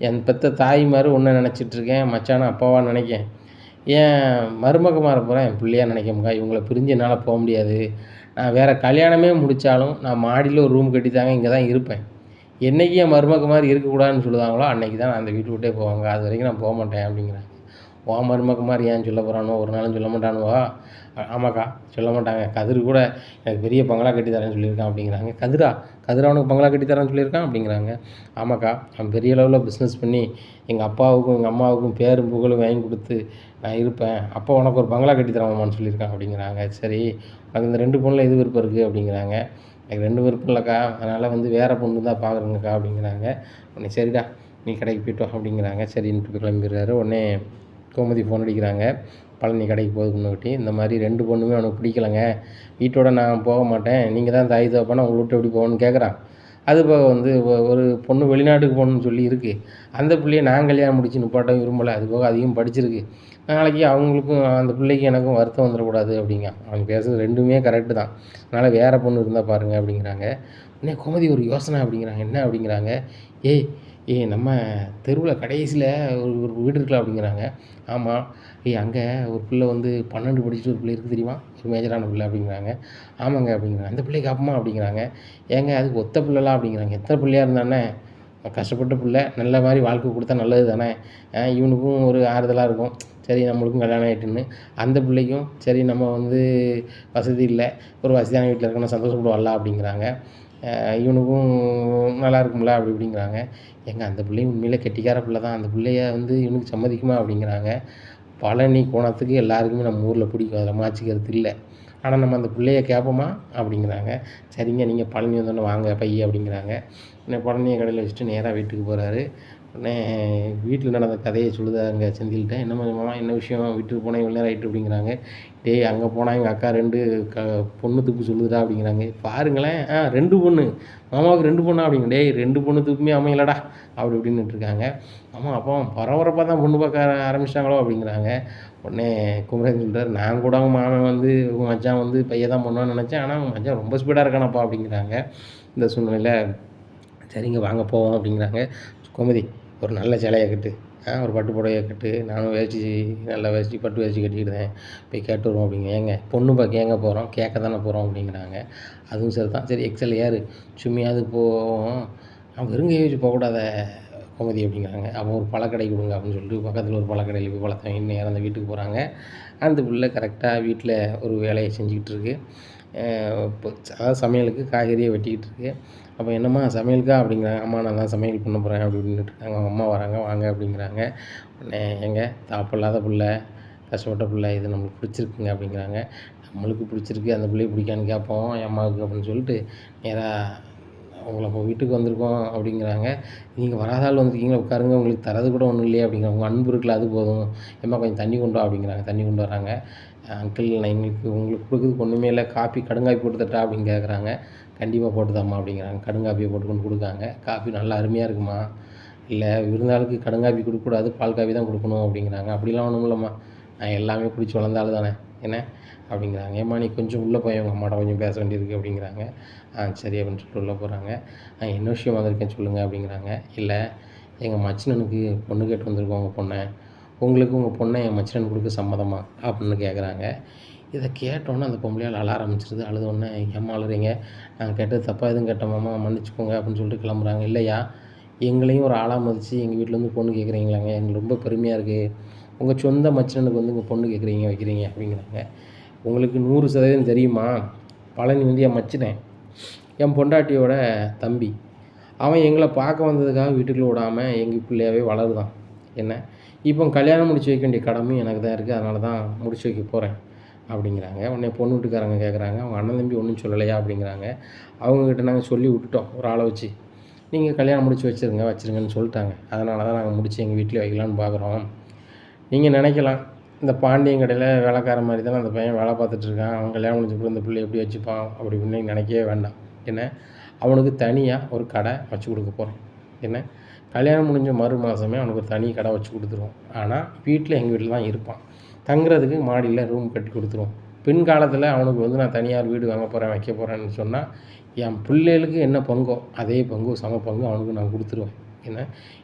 என் பெற்ற தாய் மாதிரி ஒன்று நினச்சிட்ருக்கேன், மச்சான அப்பாவாக நினைக்கேன். ஏன் மருமக மாற போகிறேன் என் பிள்ளையா நினைக்கமுக்கா. இவங்களை பிரிஞ்சு என்னால் போக முடியாது. நான் வேறு கல்யாணமே முடித்தாலும் நான் மாடியில் ஒரு ரூம் கட்டித்தாங்க இங்கே தான் இருப்பேன். என்றைக்கு என் மருமக மாதிரி இருக்கக்கூடாதுன்னு சொல்லுவாங்களோ அன்றைக்கி தான் நான் அந்த வீட்டு விட்டே போவாங்க. அது வரைக்கும் நான் போக மாட்டேன் அப்படிங்கிறாங்க. உன் மருமக மாதிரி ஏன் சொல்ல போகிறானோ, ஒரு நாளும் சொல்ல மாட்டானுவா. ஆமாக்கா சொல்ல மாட்டாங்க. கதிர் கூட எனக்கு பெரிய பங்களா கட்டி தரேன்னு சொல்லியிருக்கான் அப்படிங்கிறாங்க. கதிரா அவனுக்கு பங்களா கட்டி தரேன்னு சொல்லியிருக்கான் அப்படிங்கிறாங்க. ஆமாக்கா அவன் பெரிய அளவில் பிஸ்னஸ் பண்ணி எங்கள் அப்பாவுக்கும் எங்கள் அம்மாவுக்கும் பேரும் புகழும் வாங்கி கொடுத்து நான் இருப்பேன். அப்போ உனக்கு ஒரு பங்களா கட்டி தரமான்னு சொல்லியிருக்கான் அப்படிங்கிறாங்க. சரி உனக்கு இந்த 2 பொண்ணில் எது விருப்பம் இருக்குது அப்படிங்கிறாங்க. எனக்கு 2 விருப்பம் இல்லைக்கா, அதனால் வந்து வேறு பொண்ணு தான் பார்க்குறேங்கக்கா அப்படிங்கிறாங்க. உடனே சரிடா நீ கடைக்கு போய்ட்டு வா அப்படிங்கிறாங்க. சரின்ட்டு போய் கிளம்பிடுறாரு. உடனே கோமதி ஃபோன் அடிக்கிறாங்க. பழனி கடைக்கு போகுது முன்னாடி. இந்த மாதிரி 2 பொண்ணுமே அவனுக்கு பிடிக்கலைங்க, வீட்டோட நான் போக மாட்டேன், நீங்கள் தான் தாய் தகப்பனா உங்களை விட்டு எப்படி போகணும்னு கேட்குறான். அது போக வந்து ஒரு பொண்ணு வெளிநாட்டுக்கு போகணுன்னு சொல்லி இருக்குது. அந்த பிள்ளைய நான் கல்யாணம் முடிச்சு நிப்பாட்ட விரும்பலை. அது போக அதிகம் படிச்சிருக்கு. நாளைக்கு அவங்களுக்கும் அந்த பிள்ளைக்கு எனக்கும் வருத்தம் வந்துடக்கூடாது அப்படிங்க. அவங்க பேசுகிறது 2மே கரெக்டு தான். அதனால் வேறு பொண்ணு இருந்தால் பாருங்கள் அப்படிங்கிறாங்க. உடனே கோமதி ஒரு யோசனை அப்படிங்கிறாங்க. என்ன அப்படிங்கிறாங்க. நம்ம தெருவில் கடைசியில் ஒரு வீடு இருக்கலாம் அப்படிங்கிறாங்க. ஆமாம். அங்கே ஒரு பிள்ளை வந்து 12 படிச்சுட்டு ஒரு பிள்ளை இருக்குது தெரியுமா, ஒரு மேஜரான பிள்ளை அப்படிங்கிறாங்க. ஆமாங்க அப்படிங்கிறாங்க. அந்த பிள்ளைக்கு அப்பமா அப்படிங்கிறாங்க. ஏங்க அதுக்கு ஒத்த பிள்ளைலாம் அப்படிங்கிறாங்க. எத்தனை பிள்ளையாக இருந்தானே கஷ்டப்பட்ட பிள்ளை, நல்ல மாதிரி வாழ்க்கை கொடுத்தா நல்லது தானே. இவனுக்கும் ஒரு ஆறுதலாக இருக்கும். சரி நம்மளுக்கும் கல்யாணம் ஆகிட்டுன்னு. அந்த பிள்ளைக்கும் சரி நம்ம வந்து வசதி இல்லை, ஒரு வசதியான வீட்டில் இருக்கணும், சந்தோஷப்படுவாள்ல அப்படிங்கிறாங்க. இவனுக்கும் நல்லா இருக்கும்ல அப்படி இப்படிங்கிறாங்க. ஏங்க அந்த பிள்ளையும் உண்மையிலே கெட்டிக்கார பிள்ளை தான், அந்த பிள்ளைய வந்து இவனுக்கு சம்மதிக்குமா அப்படிங்கிறாங்க. பழனி கோணத்துக்கு எல்லாருக்குமே நம்ம ஊரில் பிடிக்கும், அதில் மாற்றிக்கிறது இல்லை. ஆனால் நம்ம அந்த பிள்ளைய கேட்போமா அப்படிங்கிறாங்க. சரிங்க நீங்கள் பழனி வந்தோடனே வாங்க பைய அப்படிங்கிறாங்க. உடனே பழனியை கடையில் வச்சுட்டு நேராக வீட்டுக்கு போகிறாரு. உடனே வீட்டில் நடந்த கதையை சொல்லுதாங்க செந்தில்கிட்ட. என்ன மாமா என்ன விஷயம், வீட்டுக்கு போனால் இவ்வளோ நேரம் ஆகிட்டு அப்படிங்கிறாங்க. டேய் அங்கே போனால் எங்கள் அக்கா 2 பொண்ணு துப்பு சொல்லுதுடா அப்படிங்கிறாங்க. பாருங்களேன் 2 பொண்ணு, மாமாவுக்கு 2 பொண்ணா அப்படிங்க. டேய் 2 பொண்ணு துப்புமே அமையலடா அப்படி இப்படின்னுட்டு இருக்காங்க. ஆமாம் அப்போ பரபரப்பாக தான் பொண்ணு பார்க்க ஆரம்பிச்சிட்டாங்களோ அப்படிங்கிறாங்க. உடனே குமரன் சொல்கிறார், நான் கூட அவங்க மாமன் வந்து உங்கள் மச்சான் வந்து பையன் தான் பண்ணுவான்னு நினச்சேன், ஆனால் அவங்க மச்சான் ரொம்ப ஸ்பீடாக இருக்கானப்பா அப்படிங்கிறாங்க. இந்த சூழ்நிலையில் சரிங்க வாங்க போவோம் அப்படிங்கிறாங்க. கோமதி ஒரு நல்ல சேலையை கட்டு, ஒரு பட்டு புடவையை கட்டு, நானும் வேஷ்டி நல்ல வேஷ்டி பட்டு வேஷ்டி கட்டிக்கிட்டேன், போய் கேட்டு வருவோம் அப்படிங்க. ஏங்க பொண்ணு பார்க்க ஏங்க போகிறோம், கேட்க தானே போகிறோம் அப்படிங்கிறாங்க. அதுவும் சரி தான். சரி எக்ஸல் ஏறு சும்மையாவது போவோம், அவன் வெறுங்கையை வச்சு போகக்கூடாத கோமதி அப்படிங்கிறாங்க. அப்போ ஒரு பழக்கடை கொடுங்க அப்படின்னு சொல்லிட்டு பக்கத்தில் ஒரு பழக்கடையில் போய் பழத்தை வாங்கி நேரம் அந்த வீட்டுக்கு போகிறாங்க. அந்த பிள்ளை கரெக்டாக வீட்டில் ஒரு வேலையை செஞ்சுக்கிட்டு இருக்கு. இப்போ அதாவது சமையலுக்கு காய்கறியை வெட்டிக்கிட்டு இருக்கு. அப்போ என்னம்மா சமையலுக்கா அப்படிங்கிறாங்க. அம்மா நான் தான் சமையல் பண்ண போகிறேன் அப்படி இப்படின்னுட்டு இருக்காங்க. அவங்க அம்மா வராங்க, வாங்க அப்படிங்கிறாங்க. உடனே ஏங்க தாப்பில்லாத பிள்ளை, கஷ்டப்பட்ட பிள்ளை, இது நம்மளுக்கு பிடிச்சிருக்குங்க அப்படிங்கிறாங்க. நம்மளுக்கு பிடிச்சிருக்கு, அந்த பிள்ளையை பிடிக்கான்னு கேட்போம் என் அம்மாவுக்கு அப்படின்னு சொல்லிட்டு நேராக உங்களை இப்போ வீட்டுக்கு வந்திருக்கோம் அப்படிங்கிறாங்க. நீங்கள் வராத ஆள் வந்திருக்கீங்களா, உட்காருங்க, உங்களுக்கு தரது கூட ஒன்றும் இல்லையே அப்படிங்கிறாங்க. உங்கள் அன்பு இருக்குல்ல அது போதும், ஏம்மா கொஞ்சம் தண்ணி கொண்டு வா அப்படிங்கிறாங்க. தண்ணி கொண்டு வராங்க. அங்கிள் நான் எங்களுக்கு உங்களுக்கு கொடுக்குறதுக்கு ஒன்றுமே இல்லை, காப்பி கடுங்காப்பி போட்டு தட்டா அப்படின்னு கேட்குறாங்க. கண்டிப்பாக போட்டுதாம்மா அப்படிங்கிறாங்க. கடுங்காப்பியை போட்டு கொண்டு கொடுக்காங்க. காப்பி நல்லா அருமையாக இருக்குமா. இல்லை விருந்தாளுக்கு கடுங்காப்பி கொடுக்கக்கூடாது, பால் காப்பி தான் கொடுக்கணும் அப்படிங்கிறாங்க. அப்படிலாம் ஒன்றும் இல்லைம்மா, நான் எல்லாமே குடிச்சு வளர்ந்த ஆளு தானே என்ன அப்படிங்கிறாங்க. ஏம்மா நீ கொஞ்சம் உள்ளே போய் உங்கள் அம்மாட்ட கொஞ்சம் பேச வேண்டியிருக்கு அப்படிங்கிறாங்க. சரி அப்படின்னு சொல்லிட்டு உள்ளே போகிறாங்க. என்ன விஷயம் வந்திருக்கேன் சொல்லுங்கள் அப்படிங்கிறாங்க. இல்லை எங்கள் மச்சினனுக்கு பொண்ணு கேட்டு வந்திருக்கோம் உங்கள் பொண்ணை. உங்களுக்கு உங்கள் பொண்ணை என் மச்சினனுக்கு கொடுக்க சம்மதமா அப்படின்னு கேட்குறாங்க. இதை கேட்டோன்னே அந்த பொம்பளையால் அழ ஆரம்பிச்சிருது. அழுதோடனே ஏம்மா அழுறீங்க? நாங்கள் கேட்டது தப்பாக எதுவும் கேட்டோமாம்மா மன்னிச்சுக்கோங்க அப்படின்னு சொல்லிட்டு கிளம்புறாங்க. இல்லையா எங்களையும் ஒரு ஆளாக மதித்து எங்கள் வீட்டிலேருந்து பொண்ணு கேட்குறீங்களாங்க, எங்களுக்கு ரொம்ப பெருமையாக இருக்குது. உங்கள் சொந்த மச்சினனுக்கு வந்து இங்கே பொண்ணு கேட்குறீங்க வைக்கிறீங்க அப்படிங்கிறாங்க. உங்களுக்கு 100% தெரியுமா, பழனி வந்து என் மச்சினன், என் பொண்டாட்டியோட தம்பி. அவன் எங்களை பார்க்க வந்ததுக்காக வீட்டுக்குள்ளே விடாமல் எங்கள் பிள்ளையாவே வளருதான் என்ன. இப்போ கல்யாணம் முடிச்சு வைக்க வேண்டிய கடமையும் எனக்கு தான் இருக்குது, அதனால தான் முடிச்சு வைக்க போகிறேன் அப்படிங்கிறாங்க. உடனே பொண்ணு வீட்டுக்காரங்க கேட்குறாங்க, அவங்க அண்ணன் தம்பி ஒன்றும் சொல்லலையா அப்படிங்கிறாங்க. அவங்கக்கிட்ட நாங்கள் சொல்லி விட்டுட்டோம் ஒரு ஆளை வச்சு, நீங்கள் கல்யாணம் முடிச்சு வச்சுருங்கன்னு சொல்லிட்டாங்க. அதனால தான் நாங்கள் முடித்து எங்கள் வீட்டில் வைக்கலான்னு பார்க்குறோம். நீங்கள் நினைக்கலாம், இந்த பாண்டியன் கடையில் வேலைக்கார மாதிரி தானே அந்த பையன் வேலை பார்த்துட்ருக்கான், அவன் கல்யாணம் முடிச்ச பிறகு இந்த பிள்ளை எப்படி வச்சுப்பான் அப்படி இப்படின்னு நினைக்கவே வேண்டாம் என்ன. அவனுக்கு தனியாக ஒரு கடை வச்சு கொடுக்க போகிறேன் என்ன. கல்யாணம் முடிஞ்ச மறு மாதமே அவனுக்கு ஒரு தனி கடை வச்சு கொடுத்துருவோம். ஆனால் வீட்டில் எங்கள் வீட்டில் தான் இருப்பான், தங்குறதுக்கு மாடியில் ரூம் கட்டி கொடுத்துருவோம். பின்காலத்தில் அவனுக்கு வந்து நான் தனியார் வீடு வாங்க போகிறேன் வைக்க போகிறேன்னு சொன்னால் என் பிள்ளைகளுக்கு என்ன பங்கோ அதே பங்கு சம பங்கு அவனுக்கு நான் கொடுத்துருவேன் என்ன.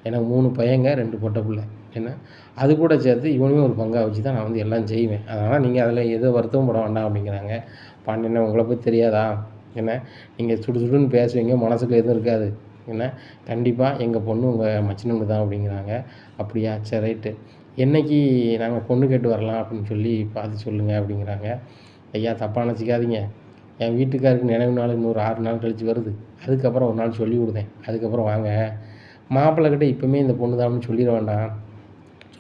எனக்கு 3 பையங்க 2 பொட்டை பிள்ளை என்ன. அது கூட சேர்த்து இவனையும் ஒரு பங்காக வச்சு தான் நான் வந்து எல்லாம் செய்வேன். அதனால் நீங்கள் அதில் எதுவும் வருத்தம் பட வேண்டாம் அப்படிங்கிறாங்க. பாண்டியனை உங்களை பற்றி தெரியாதா என்ன, நீங்கள் சுடுன்னு பேசுவீங்க, மனசுக்கு எதுவும் இருக்காது என்ன. கண்டிப்பாக எங்கள் பொண்ணு உங்கள் மச்சினனுக்கு தான் அப்படிங்கிறாங்க. அப்படியா, சரி ரைட்டு, என்றைக்கு நாங்கள் பொண்ணு கேட்டு வரலாம் அப்படின்னு சொல்லி பார்த்து சொல்லுங்கள் அப்படிங்கிறாங்க. ஐயா தப்பாக நினச்சிக்காதீங்க, என் வீட்டுக்காருக்கு நினைவு நாள் இன்னொரு 6 நாள் கழித்து வருது, அதுக்கப்புறம் ஒரு நாள் சொல்லி கொடுத்தேன், அதுக்கப்புறம் வாங்க. மாப்பிள்ளைக்கிட்ட இப்போவுமே இந்த பொண்ணு தான் அப்படின்னு சொல்லிட வேண்டாம்.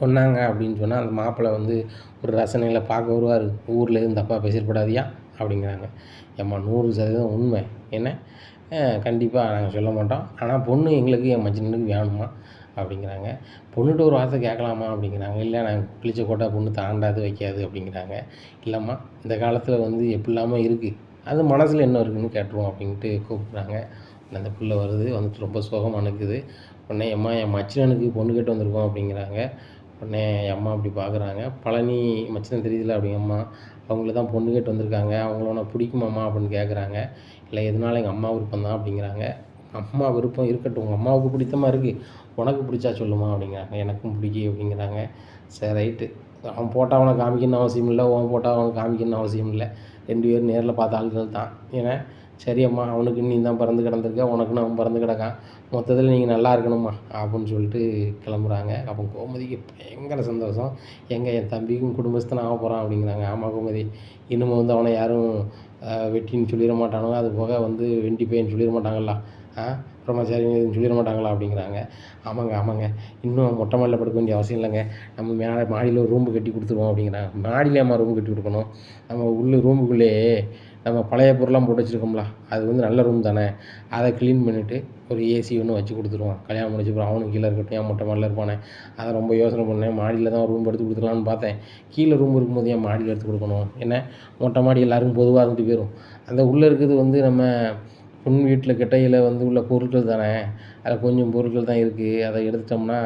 சொன்னாங்க அப்படின்னு சொன்னால் அந்த மாப்பிள்ளை வந்து ஒரு ரசனையில் பார்க்க வருவார், ஊரில் எதுவும் தப்பாக பேசிடப்படாதியா அப்படிங்கிறாங்க. ஏம்மா 100% உண்மை என்ன. கண்டிப்பாக நாங்கள் சொல்ல மாட்டோம், ஆனால் பொண்ணு எங்களுக்கு என் மச்சினனுக்கு வேணுமா அப்படிங்கிறாங்க. பொண்ணுகிட்ட ஒரு வார்த்தை கேட்கலாமா அப்படிங்கிறாங்க. இல்லை நாங்கள் கிழிச்ச கோட்டை பொண்ணு தாண்டாது வைக்காது அப்படிங்கிறாங்க. இல்லைம்மா இந்த காலத்தில் வந்து எப்படிலாமா இருக்குது, அது மனசில் என்ன இருக்குதுன்னு கேட்டுருவோம் அப்படின்ட்டு கூப்பிட்றாங்க. அந்த பிள்ளை வருது, வந்துட்டு ரொம்ப சோகமாக நிற்குது. உடனே அம்மா என் மச்சினனுக்கு பொண்ணு கேட்டு வந்திருக்கோம் அப்படிங்கிறாங்க. உடனே என் அம்மா அப்படி பார்க்குறாங்க. பழனி மச்சினன் தெரியுதுல்ல அப்படிங்க அம்மா, அவங்கள தான் பொண்ணு கேட்டு வந்திருக்காங்க, அவங்கள உனக்கு பிடிக்குமாம்மா அப்படின்னு கேட்குறாங்க. இல்லை எதனால எங்கள் அம்மா விருப்பம் தான் அப்படிங்கிறாங்க. அம்மா விருப்பம் இருக்கட்டும், உங்கள் அம்மாவுக்கு பிடித்தமாக இருக்குது, உனக்கு பிடிச்சா சொல்லுமா அப்படிங்கிறாங்க. எனக்கும் பிடிக்கும் அப்படிங்கிறாங்க. சரி ரைட்டு, அவன் போட்டால் அவனை காமிக்கணும்னு அவசியம் இல்லை, உன் போட்டால் அவனுக்கு காமிக்கணும்னு அவசியம் இல்லை, 2 பேரும் நேரில் பார்த்த ஆள்கள் தான் ஏன்னா. சரி அம்மா, அவனுக்கு நீ தான் பிறந்து கிடந்திருக்க, உனக்குன்னு அவன் பிறந்து கிடக்கான், மொத்தத்தில் நீங்கள் நல்லா இருக்கணும்மா அப்படின்னு சொல்லிட்டு கிளம்புறாங்க. அப்போ கோமதிக்கு பயங்கர சந்தோஷம். என் தம்பிக்கும் குடும்பஸ்தனை ஆக போகிறான் அப்படிங்கிறாங்க. ஆமாம் கோமதி, இன்னமும் வந்து அவனை யாரும் வெட்டின்னு சொல்லிட மாட்டானுங்க, அது போக வந்து வெண்டி பையன்னு சொல்லிட மாட்டாங்களா, பிரம்மச்சாரின்னு சொல்லிட மாட்டாங்களா அப்படிங்கிறாங்க. ஆமாங்க, இன்னும் மொட்டை மாடியில் படுக்க வேண்டிய அவசியம் இல்லைங்க, நம்ம மேலே மாடியில் ஒரு ரூம்பு கட்டி கொடுத்துருவோம் அப்படிங்கிறாங்க. மாடியில் அம்மா ரூம் கட்டி கொடுக்கணும், நம்ம உள்ள ரூமுக்குள்ளேயே நம்ம பழைய பொருள்லாம் போட்டு வச்சுருக்கோம்ல, அது வந்து நல்ல ரூம் தானே, அதை க்ளீன் பண்ணிவிட்டு ஒரு ஏசி ஒன்று வச்சு கொடுத்துருவோம். கல்யாணம் முடிச்ச அப்புறம் அவனுக்கு கீழே இருக்கட்டும், ஏன் மொட்டை மாடியில் இருப்பானே, அதை ரொம்ப யோசனை பண்ணேன். மாடியில் தான் ரூம் எடுத்து கொடுத்துக்கலான்னு பார்த்தேன், கீழே ரூம் இருக்கும்போது ஏன் மாடியில் எடுத்து கொடுக்கணும் என்ன. மொட்டை மாடி எல்லாருக்கும் பொதுவாக இருந்துட்டு போயிடும், அந்த உள்ளே இருக்கிறது வந்து நம்ம பொண்ணு வீட்டில் கிட்டையில் வந்து உள்ள பொருட்கள் தானே, அதில் கொஞ்சம் பொருட்கள் தான் இருக்குது, அதை எடுத்துட்டோம்னா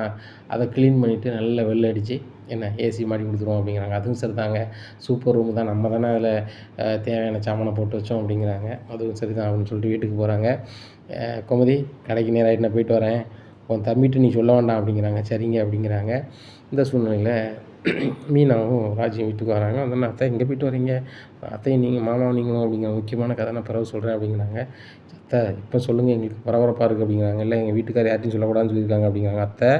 அதை க்ளீன் பண்ணிவிட்டு நல்லா வெள்ளை அடித்து என்ன ஏசி மாட்டி கொடுத்துருவோம் அப்படிங்கிறாங்க. அதுவும் சரி தாங்க, சூப்பர் ரூம் தான், நம்ம தானே அதில் தேவையான சாமானை போட்டு வச்சோம் அப்படிங்கிறாங்க. அதுவும் சரி தான் அப்படின்னு சொல்லிட்டு வீட்டுக்கு போகிறாங்க. கோமதி கடைக்கு நேராகிட்டு நான் போயிட்டு வரேன், உன் தம்பிட்டு நீ சொல்ல வேண்டாம் அப்படிங்கிறாங்க. சரிங்க அப்படிங்கிறாங்க. இந்த சூழ்நிலையில் மீனாவும் ராஜியும் வீட்டுக்கு வராங்க. வந்தோடனே அத்தை எங்கே போயிட்டு வரீங்க, அத்தையும் நீங்கள் மாமாவும் நீங்களும் அப்படிங்கிற முக்கியமான கதை நான் பிறகு சொல்கிறேன் அப்படிங்கிறாங்க. அத்தை இப்போ சொல்லுங்கள், எங்களுக்கு பரபரப்பாக இருக்குது அப்படிங்கிறாங்க. இல்லை எங்கள் வீட்டுக்கார் யார்ட்டையும் சொல்லக்கூடாதுன்னு சொல்லியிருக்காங்க அப்படிங்கிறாங்க. அத்தை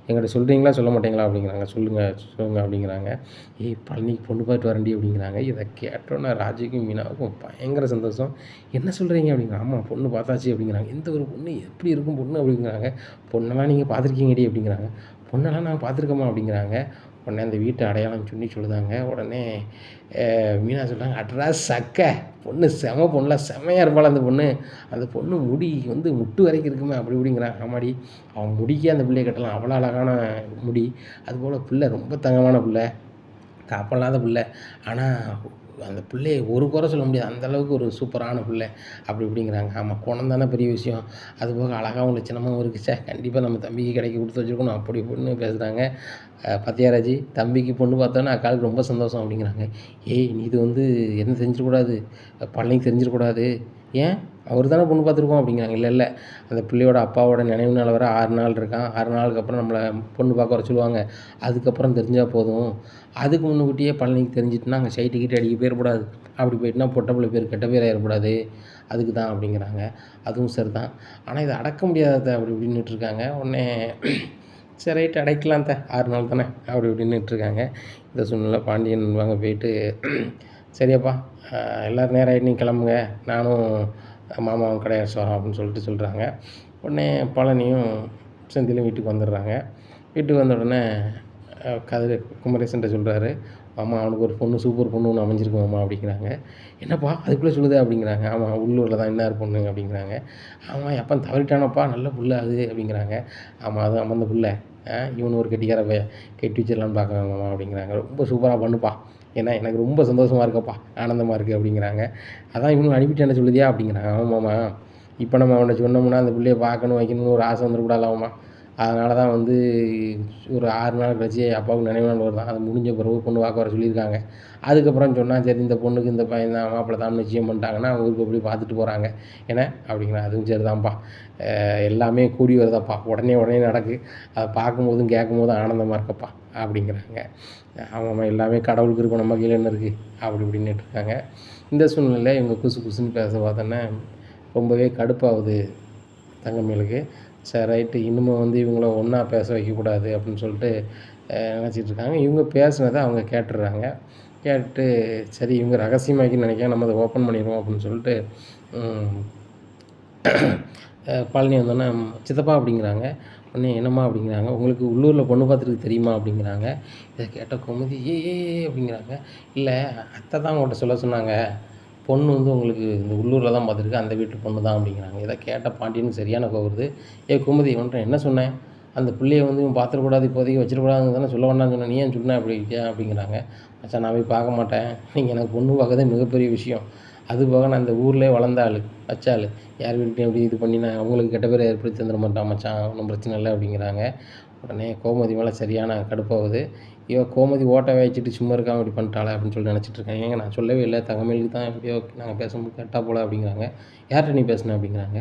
எங்கிட்ட சொல்கிறீங்களா சொல்ல மாட்டீங்களா அப்படிங்கிறாங்க. சொல்லுங்கள் அப்படிங்கிறாங்க. பழனிக்கு பொண்ணு பார்த்துட்டு வரண்டி அப்படிங்கிறாங்க. இதை கேட்டோன்னே ராஜுக்கும் மீனாவுக்கும் பயங்கர சந்தோஷம். என்ன சொல்கிறீங்க அப்படிங்கிறாங்க. ஆமாம் பொண்ணு பார்த்தாச்சு அப்படிங்கிறாங்க. எந்த ஒரு பொண்ணு எப்படி இருக்கும் பொண்ணு அப்படிங்கிறாங்க. பொண்ணெல்லாம் நீங்கள் பார்த்துருக்கீங்கடி அப்படிங்கிறாங்க. பொண்ணெல்லாம் நான் பார்த்துருக்கேம்மா அப்படிங்கிறாங்க. உடனே அந்த வீட்டு அடையாளம் சொல்லுதாங்க. உடனே மீனா சொல்கிறாங்க, அட்ரா சக்கை பொண்ணு செம பொண்ணுலாம் செமையாக இருப்பாள் அந்த பொண்ணு, அந்த பொண்ணு முடி வந்து முட்டு வரைக்கும் இருக்குமே அப்படி இப்படிங்கிறாங்க. ஆமாடி, அவன் முடிக்கே அந்த பிள்ளையை கட்டலாம், அவ்வளோ அழகான முடி, அதுபோல் பிள்ளை ரொம்ப தங்கமான பிள்ளை, தாப்பல்லாத பிள்ளை, ஆனால் அந்த பிள்ளைய ஒரு குறை சொல்ல முடியாது. அந்த அளவுக்கு ஒரு சூப்பரான பிள்ளை அப்படி இப்படிங்கிறாங்க. ஆமாம், குணம் தானே பெரிய விஷயம். அதுபோக அழகாவும் லட்சணமாவும் இருக்கு. கண்டிப்பாக நம்ம தம்பிக்கு கிடைக்க கொடுத்து வச்சுருக்கணும் அப்படி இப்படின்னு பேசுகிறாங்க. "பாத்தியா ராஜி, தம்பிக்கு பொண்ணு பார்த்தோன்னே அக்காளுக்கு ரொம்ப சந்தோஷம்" அப்படிங்கிறாங்க. "ஏய், நீ இது வந்து என்ன செஞ்சிடக்கூடாது, பழனிக்கு தெரிஞ்சிடக்கூடாது. ஏன், அவர் தானே பொண்ணு பார்த்துருக்கோம்" அப்படிங்கிறாங்க. "இல்லை இல்லை, அந்த பிள்ளையோட அப்பாவோட நினைவு நாள் வர 6 நாள் இருக்கான். 6 நாளுக்கு அப்புறம் நம்மளை பொண்ணு பார்க்க வர சொல்லுவாங்க. அதுக்கப்புறம் தெரிஞ்சால் போதும். அதுக்கு முன்னுக்கூட்டியே பழனிக்கு தெரிஞ்சிட்டுனா அங்கே சைட்டு கிட்ட அடிக்க போயிடக்கூடாது. அப்படி போயிட்டுனா பொட்ட பிள்ளை பேர் கெட்ட பேர் ஆயிடக்கூடாது. அதுக்கு தான்" அப்படிங்கிறாங்க. அதுவும் சரி தான். ஆனால் இதை அடக்க முடியாத அப்படி இப்படின்னுட்டுருக்காங்க. உடனே சரி ரைட்டு, அடைக்கலாம் 6 நாள் தானே அப்படி இப்படின்னுட்டுருக்காங்க. இந்த சூழ்நிலை பாண்டியன் வாங்க போயிட்டு, "சரியாப்பா, எல்லோரும் நேரம் ஆகிட்டு நீங்கள் கிளம்புங்க, நானும் மாமாவும் கடையாச்சு வரோம்" அப்படின்னு சொல்கிறாங்க. உடனே பழனியும் செந்திலும் வீட்டுக்கு வந்துடுறாங்க. வீட்டுக்கு வந்த உடனே கதிர் குமரேசன்ட்ட சொல்கிறாரு, "மாமா, அவனுக்கு ஒரு பொண்ணு, சூப்பர் பொண்ணு ஒன்று அமைஞ்சிருக்கு மாமா" அப்படிங்கிறாங்க. "என்னப்பா அதுக்குள்ளே சொல்லுதே" அப்படிங்கிறாங்க. "ஆமாம், உள்ளூரில் தான் இன்னார் பொண்ணு" அப்படிங்கிறாங்க. "ஆமாம், எப்போ தவறிட்டானப்பா, நல்ல புள்ள அது" அப்படிங்கிறாங்க. "ஆமாம், அது அமர்ந்த புள்ள, இவனு ஒரு கெட்டிக்கார பையன், கட்டி வச்சிடலான்னு பார்க்குறாங்க மாமா" அப்படிங்கிறாங்க. "ரொம்ப சூப்பராக பண்ணுப்பா, ஏன்னா எனக்கு ரொம்ப சந்தோஷமாக இருக்கப்பா, ஆனந்தமாக இருக்குது" அப்படிங்கிறாங்க. "அதான் இவனு அனுப்பிட்டேன்னு சொல்லுதியா" அப்படிங்கிறாங்க. "ஆமாம்மா, இப்போ நம்ம அவன்கிட்ட சொன்னோம்னா அந்த பிள்ளைய பார்க்கணும் வைக்கணும்னு ஒரு ஆசை வந்துடக்கூடாதுலாமா, அதனால தான் வந்து ஒரு 6 நாள் கழிச்சு அப்பாவுக்கு நினைவு நாள் வருதாம். அது முடிஞ்ச பிறகு பொண்ணு பார்க்க வர சொல்லியிருக்காங்க. அதுக்கப்புறம் சொன்னால் சரி, இந்த பொண்ணுக்கு இந்த பையன் தான் மாப்பிள்ளை தான் நிச்சயம் பண்ணிட்டாங்கன்னா அவங்க ஊருக்கு போய் பார்த்துட்டு போகிறாங்க என்ன அப்படிங்கிறாங்க. அதுவும் சரி தான்ப்பா, எல்லாமே கூடி வருதாப்பா, உடனே நடக்கு, அதை பார்க்கும்போதும் கேட்கும்போதும் ஆனந்தமாக இருக்கப்பா" அப்படிங்கிறாங்க. ஆமாம்மா, எல்லாமே கடவுளுக்கு இருக்கும், நம்ம கையில் என்ன இருக்குது அப்படி இப்படின்னுட்டு இருக்காங்க. இந்த சூழ்நிலையில் இவங்க குசு குசுன்னு பேச பார்த்தோன்னே ரொம்பவே கடுப்பாகுது தங்கமேலுக்கு. சரி ரைட்டு, இனிமே வந்து இவங்கள ஒன்றா பேச வைக்கக்கூடாது அப்படின்னு சொல்லிட்டு நினச்சிட்ருக்காங்க. இவங்க பேசுனதை அவங்க கேட்டுடுறாங்க. கேட்டுட்டு சரி, இவங்க ரகசியமாக்கின்னு நினைக்காம நம்ம அதை ஓப்பன் பண்ணிடுவோம் அப்படின்னு சொல்லிட்டு பழனி வந்தோடனே, "சித்தப்பா" அப்படிங்கிறாங்க. உடனே "என்னம்மா" அப்படிங்கிறாங்க. "உங்களுக்கு உள்ளூரில் பொண்ணு பார்த்துருக்கு தெரியுமா" அப்படிங்கிறாங்க. இதை கேட்ட கோமதி ஏ ஏ அப்படிங்கிறாங்க. "இல்லை, அத்தை தான் உங்கள்கிட்ட சொல்ல சொன்னாங்க, பொண்ணு வந்து உங்களுக்கு இந்த உள்ளூரில் தான் பார்த்துருக்கு, அந்த வீட்டு பொண்ணு தான்" அப்படிங்கிறாங்க. இதை கேட்ட பாண்டியனுக்கு சரியான கோவம் வருது. கோமதி, இவன்ட்ட என்ன சொன்னேன்? அந்த பிள்ளைய வந்து இவன் பார்த்துடக்கூடாது, இப்போதைக்கு வச்சிடக்கூடாதுன்னு தானே சொல்ல வேண்டாம்னு சொன்னேன், நீ ஏன் சொன்ன அப்படி இருக்கியா அப்படிங்கிறாங்க. "மச்சான், நான் போய் பார்க்க மாட்டேன், நீங்கள் எனக்கு பொண்ணு பார்க்கறதே மிகப்பெரிய விஷயம். அதுபோக நான் இந்த ஊர்லேயே வளர்ந்த ஆள், வச்ச ஆள், யார் வீட்லையும் அப்படி இது பண்ணி நான் அவங்களுக்கு கெட்ட பேர் ஏற்படுத்தி தந்துட மாட்டான் மச்சான், ஒன்றும் பிரச்சனை இல்லை" அப்படிங்கிறாங்க. உடனே கோமதி மேலே சரியான கடுப்பாகுது. கோமதி ஓட்டை வாய்ச்சிட்டு சும்மா இருக்காமல் இப்படி பண்ணிட்டாளே அப்படின்னு சொல்லி நினச்சிட்ருக்கேன். "ஏங்க, நான் சொல்லவே இல்லை, தங்கமேலுக்கு தான் எப்படியோ நாங்கள் பேசும்போது கேட்டா போல" அப்படிங்கிறாங்க. "யார்கிட்ட நீ பேசுன?" அப்படிங்கிறாங்க.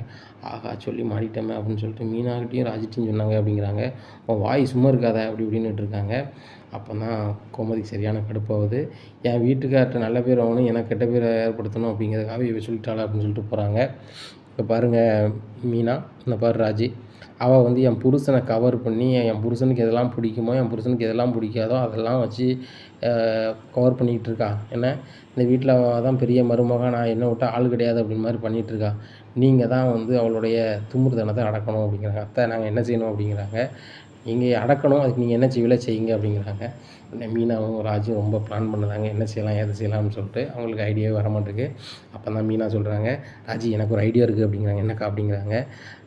"ஆஹா, சொல்லி மாட்டிட்டோமே" அப்படின்னு சொல்லிட்டு மீனாகிட்டையும் ராஜிட்டையும் சொன்னாங்க அப்படிங்கிறாங்க. "உன் வாய் சும்மா இருக்காத" அப்படி இப்படின்னுட்டு இருக்காங்க. அப்போ தான் கோமதிக்கு சரியான கடுப்பாகுது. என் வீட்டுக்கார்ட்ட நல்ல பேர் வாங்கணும், எனக்கு கெட்ட பேரை ஏற்படுத்தணும் அப்படிங்கிறதுக்காக இவ சொல்லிட்டாளா அப்படின்னு சொல்லிட்டு போகிறாங்க. இப்போ பாருங்கள் மீனா, இந்த பாரு ராஜி, அவள் வந்து என் புருஷனை கவர் பண்ணி என் புருஷனுக்கு எதெல்லாம் பிடிக்குமோ, என் புருஷனுக்கு எதெல்லாம் பிடிக்காதோ அதெல்லாம் வச்சு கவர் பண்ணிக்கிட்டு இருக்கா. என்ன, இந்த வீட்டில் அவள் தான் பெரிய மருமக, நான் என்னை விட்டா ஆள் கிடையாது அப்படின்னு மாதிரி பண்ணிகிட்ருக்கா. நீங்கள் தான் வந்து அவளுடைய துமுறுத்தனத்தை அடக்கணும் அப்படிங்கிறாங்க. "அத்தை, நாங்கள் என்ன செய்யணும்?" அப்படிங்கிறாங்க. "நீங்கள் அடக்கணும், அதுக்கு நீங்கள் என்ன செய்வீங்களோ செய்யுங்க" அப்படிங்கிறாங்க. உடனே மீனாவும் ராஜும் ரொம்ப பிளான் பண்ணுறாங்க, என்ன செய்யலாம் ஏது செய்யலாம்னு சொல்லிட்டு. அவங்களுக்கு ஐடியாவே வர மாட்டேங்குது. அப்போ தான் மீனா சொல்கிறாங்க, "ராஜி, எனக்கு ஒரு ஐடியா இருக்குது" அப்படிங்கிறாங்க. "என்னக்கா?" அப்படிங்கிறாங்க.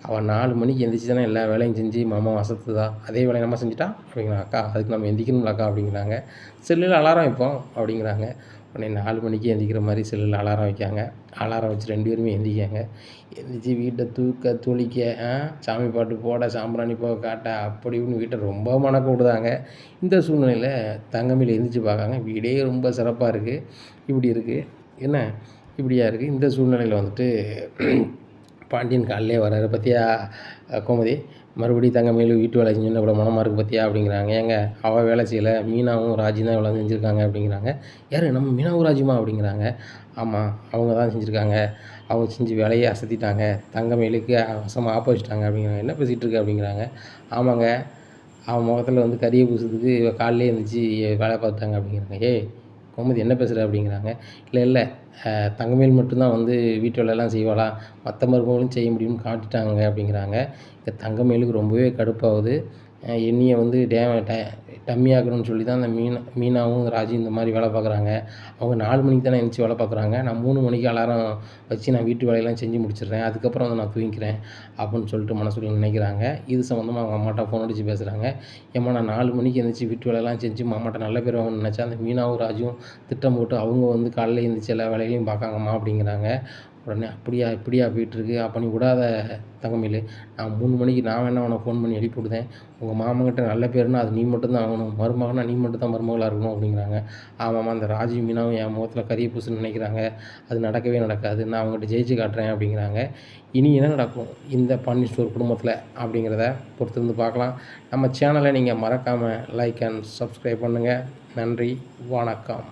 "அவள் 4 மணிக்கு எந்திரிச்சு தானே எல்லா வேலையும் செஞ்சு மாமாவை அசத்துதா, அதே வேலையை நம்ம செஞ்சுட்டா" அப்படிங்கிறாங்க. "அக்கா, அதுக்கு நம்ம எந்திரிக்கணும்லக்கா" அப்படிங்கிறாங்க. "செல்லில் அலாரம் வைப்போம்" அப்படிங்கிறாங்க. உடனே 4 மணிக்கு எந்திரிக்கிற மாதிரி செல்லில் அலாரம் வைக்காங்க. அலாரம் வச்சு 2 பேருமே எந்திரிக்காங்க. எந்திரிச்சு வீட்டை தூக்க துளிக்க, சாமி பாட்டு போட, சாம்பிராணி போக காட்ட, அப்படி இப்படின்னு வீட்டை ரொம்ப மணக்க விடுதாங்க. இந்த சூழ்நிலையில் தங்கமயில் எந்திரிச்சு பார்க்காங்க. வீடே ரொம்ப சிறப்பாக இருக்குது. இப்படி இருக்குது, என்ன இப்படியா இருக்குது. இந்த சூழ்நிலையில் வந்துட்டு பாண்டியன் காலையிலே வர்றாரு. "பார்த்தியா கோமதி, மறுபடியும் தங்கமயில் வீட்டு வேலை செஞ்சோன்னே இவ்வளோ மனமாக இருக்குது பார்த்தியா" அப்படிங்கிறாங்க. "ஏங்க, அவள் வேலை செய்யலை, மீனாவும் ராஜியும் தான் இவ்வளோ செஞ்சுருக்காங்க" அப்படிங்கிறாங்க. "யார், நம்ம மீனாவும் ராஜுமா?" அப்படிங்கிறாங்க. "ஆமாம், அவங்க தான் செஞ்சுருக்காங்க. அவங்க செஞ்சு வேலையே அசத்திட்டாங்க, தங்கமயிலுக்கு வசமாக ஆப்போசிட்டாங்க" அப்படிங்கிறாங்க. "என்ன பேசிகிட்டு இருக்க?" அப்படிங்கிறாங்க. "ஆமாங்க, அவன் முகத்தில் வந்து கரிய பூசுறதுக்கு இவ காலையிலே எழுந்திரிச்சு வேலை பார்த்துட்டாங்க" அப்படிங்கிறாங்க. "ஏய் கோமதி, என்ன பேசுகிற?" அப்படிங்கிறாங்க. "இல்லை இல்லை, தங்கமயில் மட்டும்தான் வந்து வீட்டு வேலையெல்லாம் செய்வாளா, மற்ற மருமகளும் செய்ய முடியும்னு காட்டிட்டாங்க" அப்படிங்கிறாங்க. இங்கே தங்கமயிலுக்கு ரொம்பவே கடுப்பாகுது. எண்ணிய வந்து டம்மி ஆக்கணும்னு சொல்லி தான் அந்த மீனாவும் ராஜும் இந்த மாதிரி வேலை பார்க்குறாங்க. அவங்க 4 மணிக்கு தானே எந்திரிச்சு வேலை பார்க்குறாங்க. நான் 3 மணிக்கு அலாரம் வச்சு நான் வீட்டு வேலையெல்லாம் செஞ்சு முடிச்சிடுறேன். அதுக்கப்புறம் வந்து நான் தூங்கிக்கிறேன் அப்படின்னு சொல்லிட்டு மனசுக்குள்ள நினைக்கிறாங்க. இது சம்மந்தமா அவங்க அம்மாட்ட ஃபோன் அடிச்சு பேசுகிறாங்க. ஏம்மா நான் 4 மணிக்கு எந்திரிச்சு வீட்டு வேலையெல்லாம் செஞ்சு அம்மாட்ட நல்ல பேர் வாங்கணும்னு நினச்சா, அந்த மீனாவும் ராஜுவும் திட்டம் போட்டு அவங்க வந்து காலையில எந்திரிச்சு எல்லா வேலைகளையும் பார்க்காங்கம்மா அப்படிங்கிறாங்க. உடனே அப்படியா இப்படியா போயிட்டுருக்கு, அப்போ நீ விடாத தங்கமயிலு, நான் 3 மணிக்கு நான் வேணா உனக்கு ஃபோன் பண்ணி எழுப்பி விடுதேன். உங்கள் மாமன்கிட்ட நல்ல பேருனா அது நீ மட்டும் தான் ஆகணும், மருமகனா நீ மட்டும் தான் மருமகளா இருக்கணும் அப்படிங்கிறாங்க. ஆமாம்மா அந்த ராஜு மீனாவும் என் முகத்தில் கரிய பூசுன்னு நினைக்கிறாங்க, அது நடக்கவே நடக்காது, நான் அவங்ககிட்ட ஜெயிச்சு காட்டுறேன் அப்படிங்கிறாங்க. இனி என்ன நடக்கும் இந்த பாண்டியன் ஸ்டோர் குடும்பத்தில் அப்படிங்கிறத பொறுத்திருந்து பார்க்கலாம். நம்ம சேனலை நீங்கள் மறக்காமல் லைக் அண்ட் சப்ஸ்கிரைப் பண்ணுங்கள். நன்றி, வணக்கம்.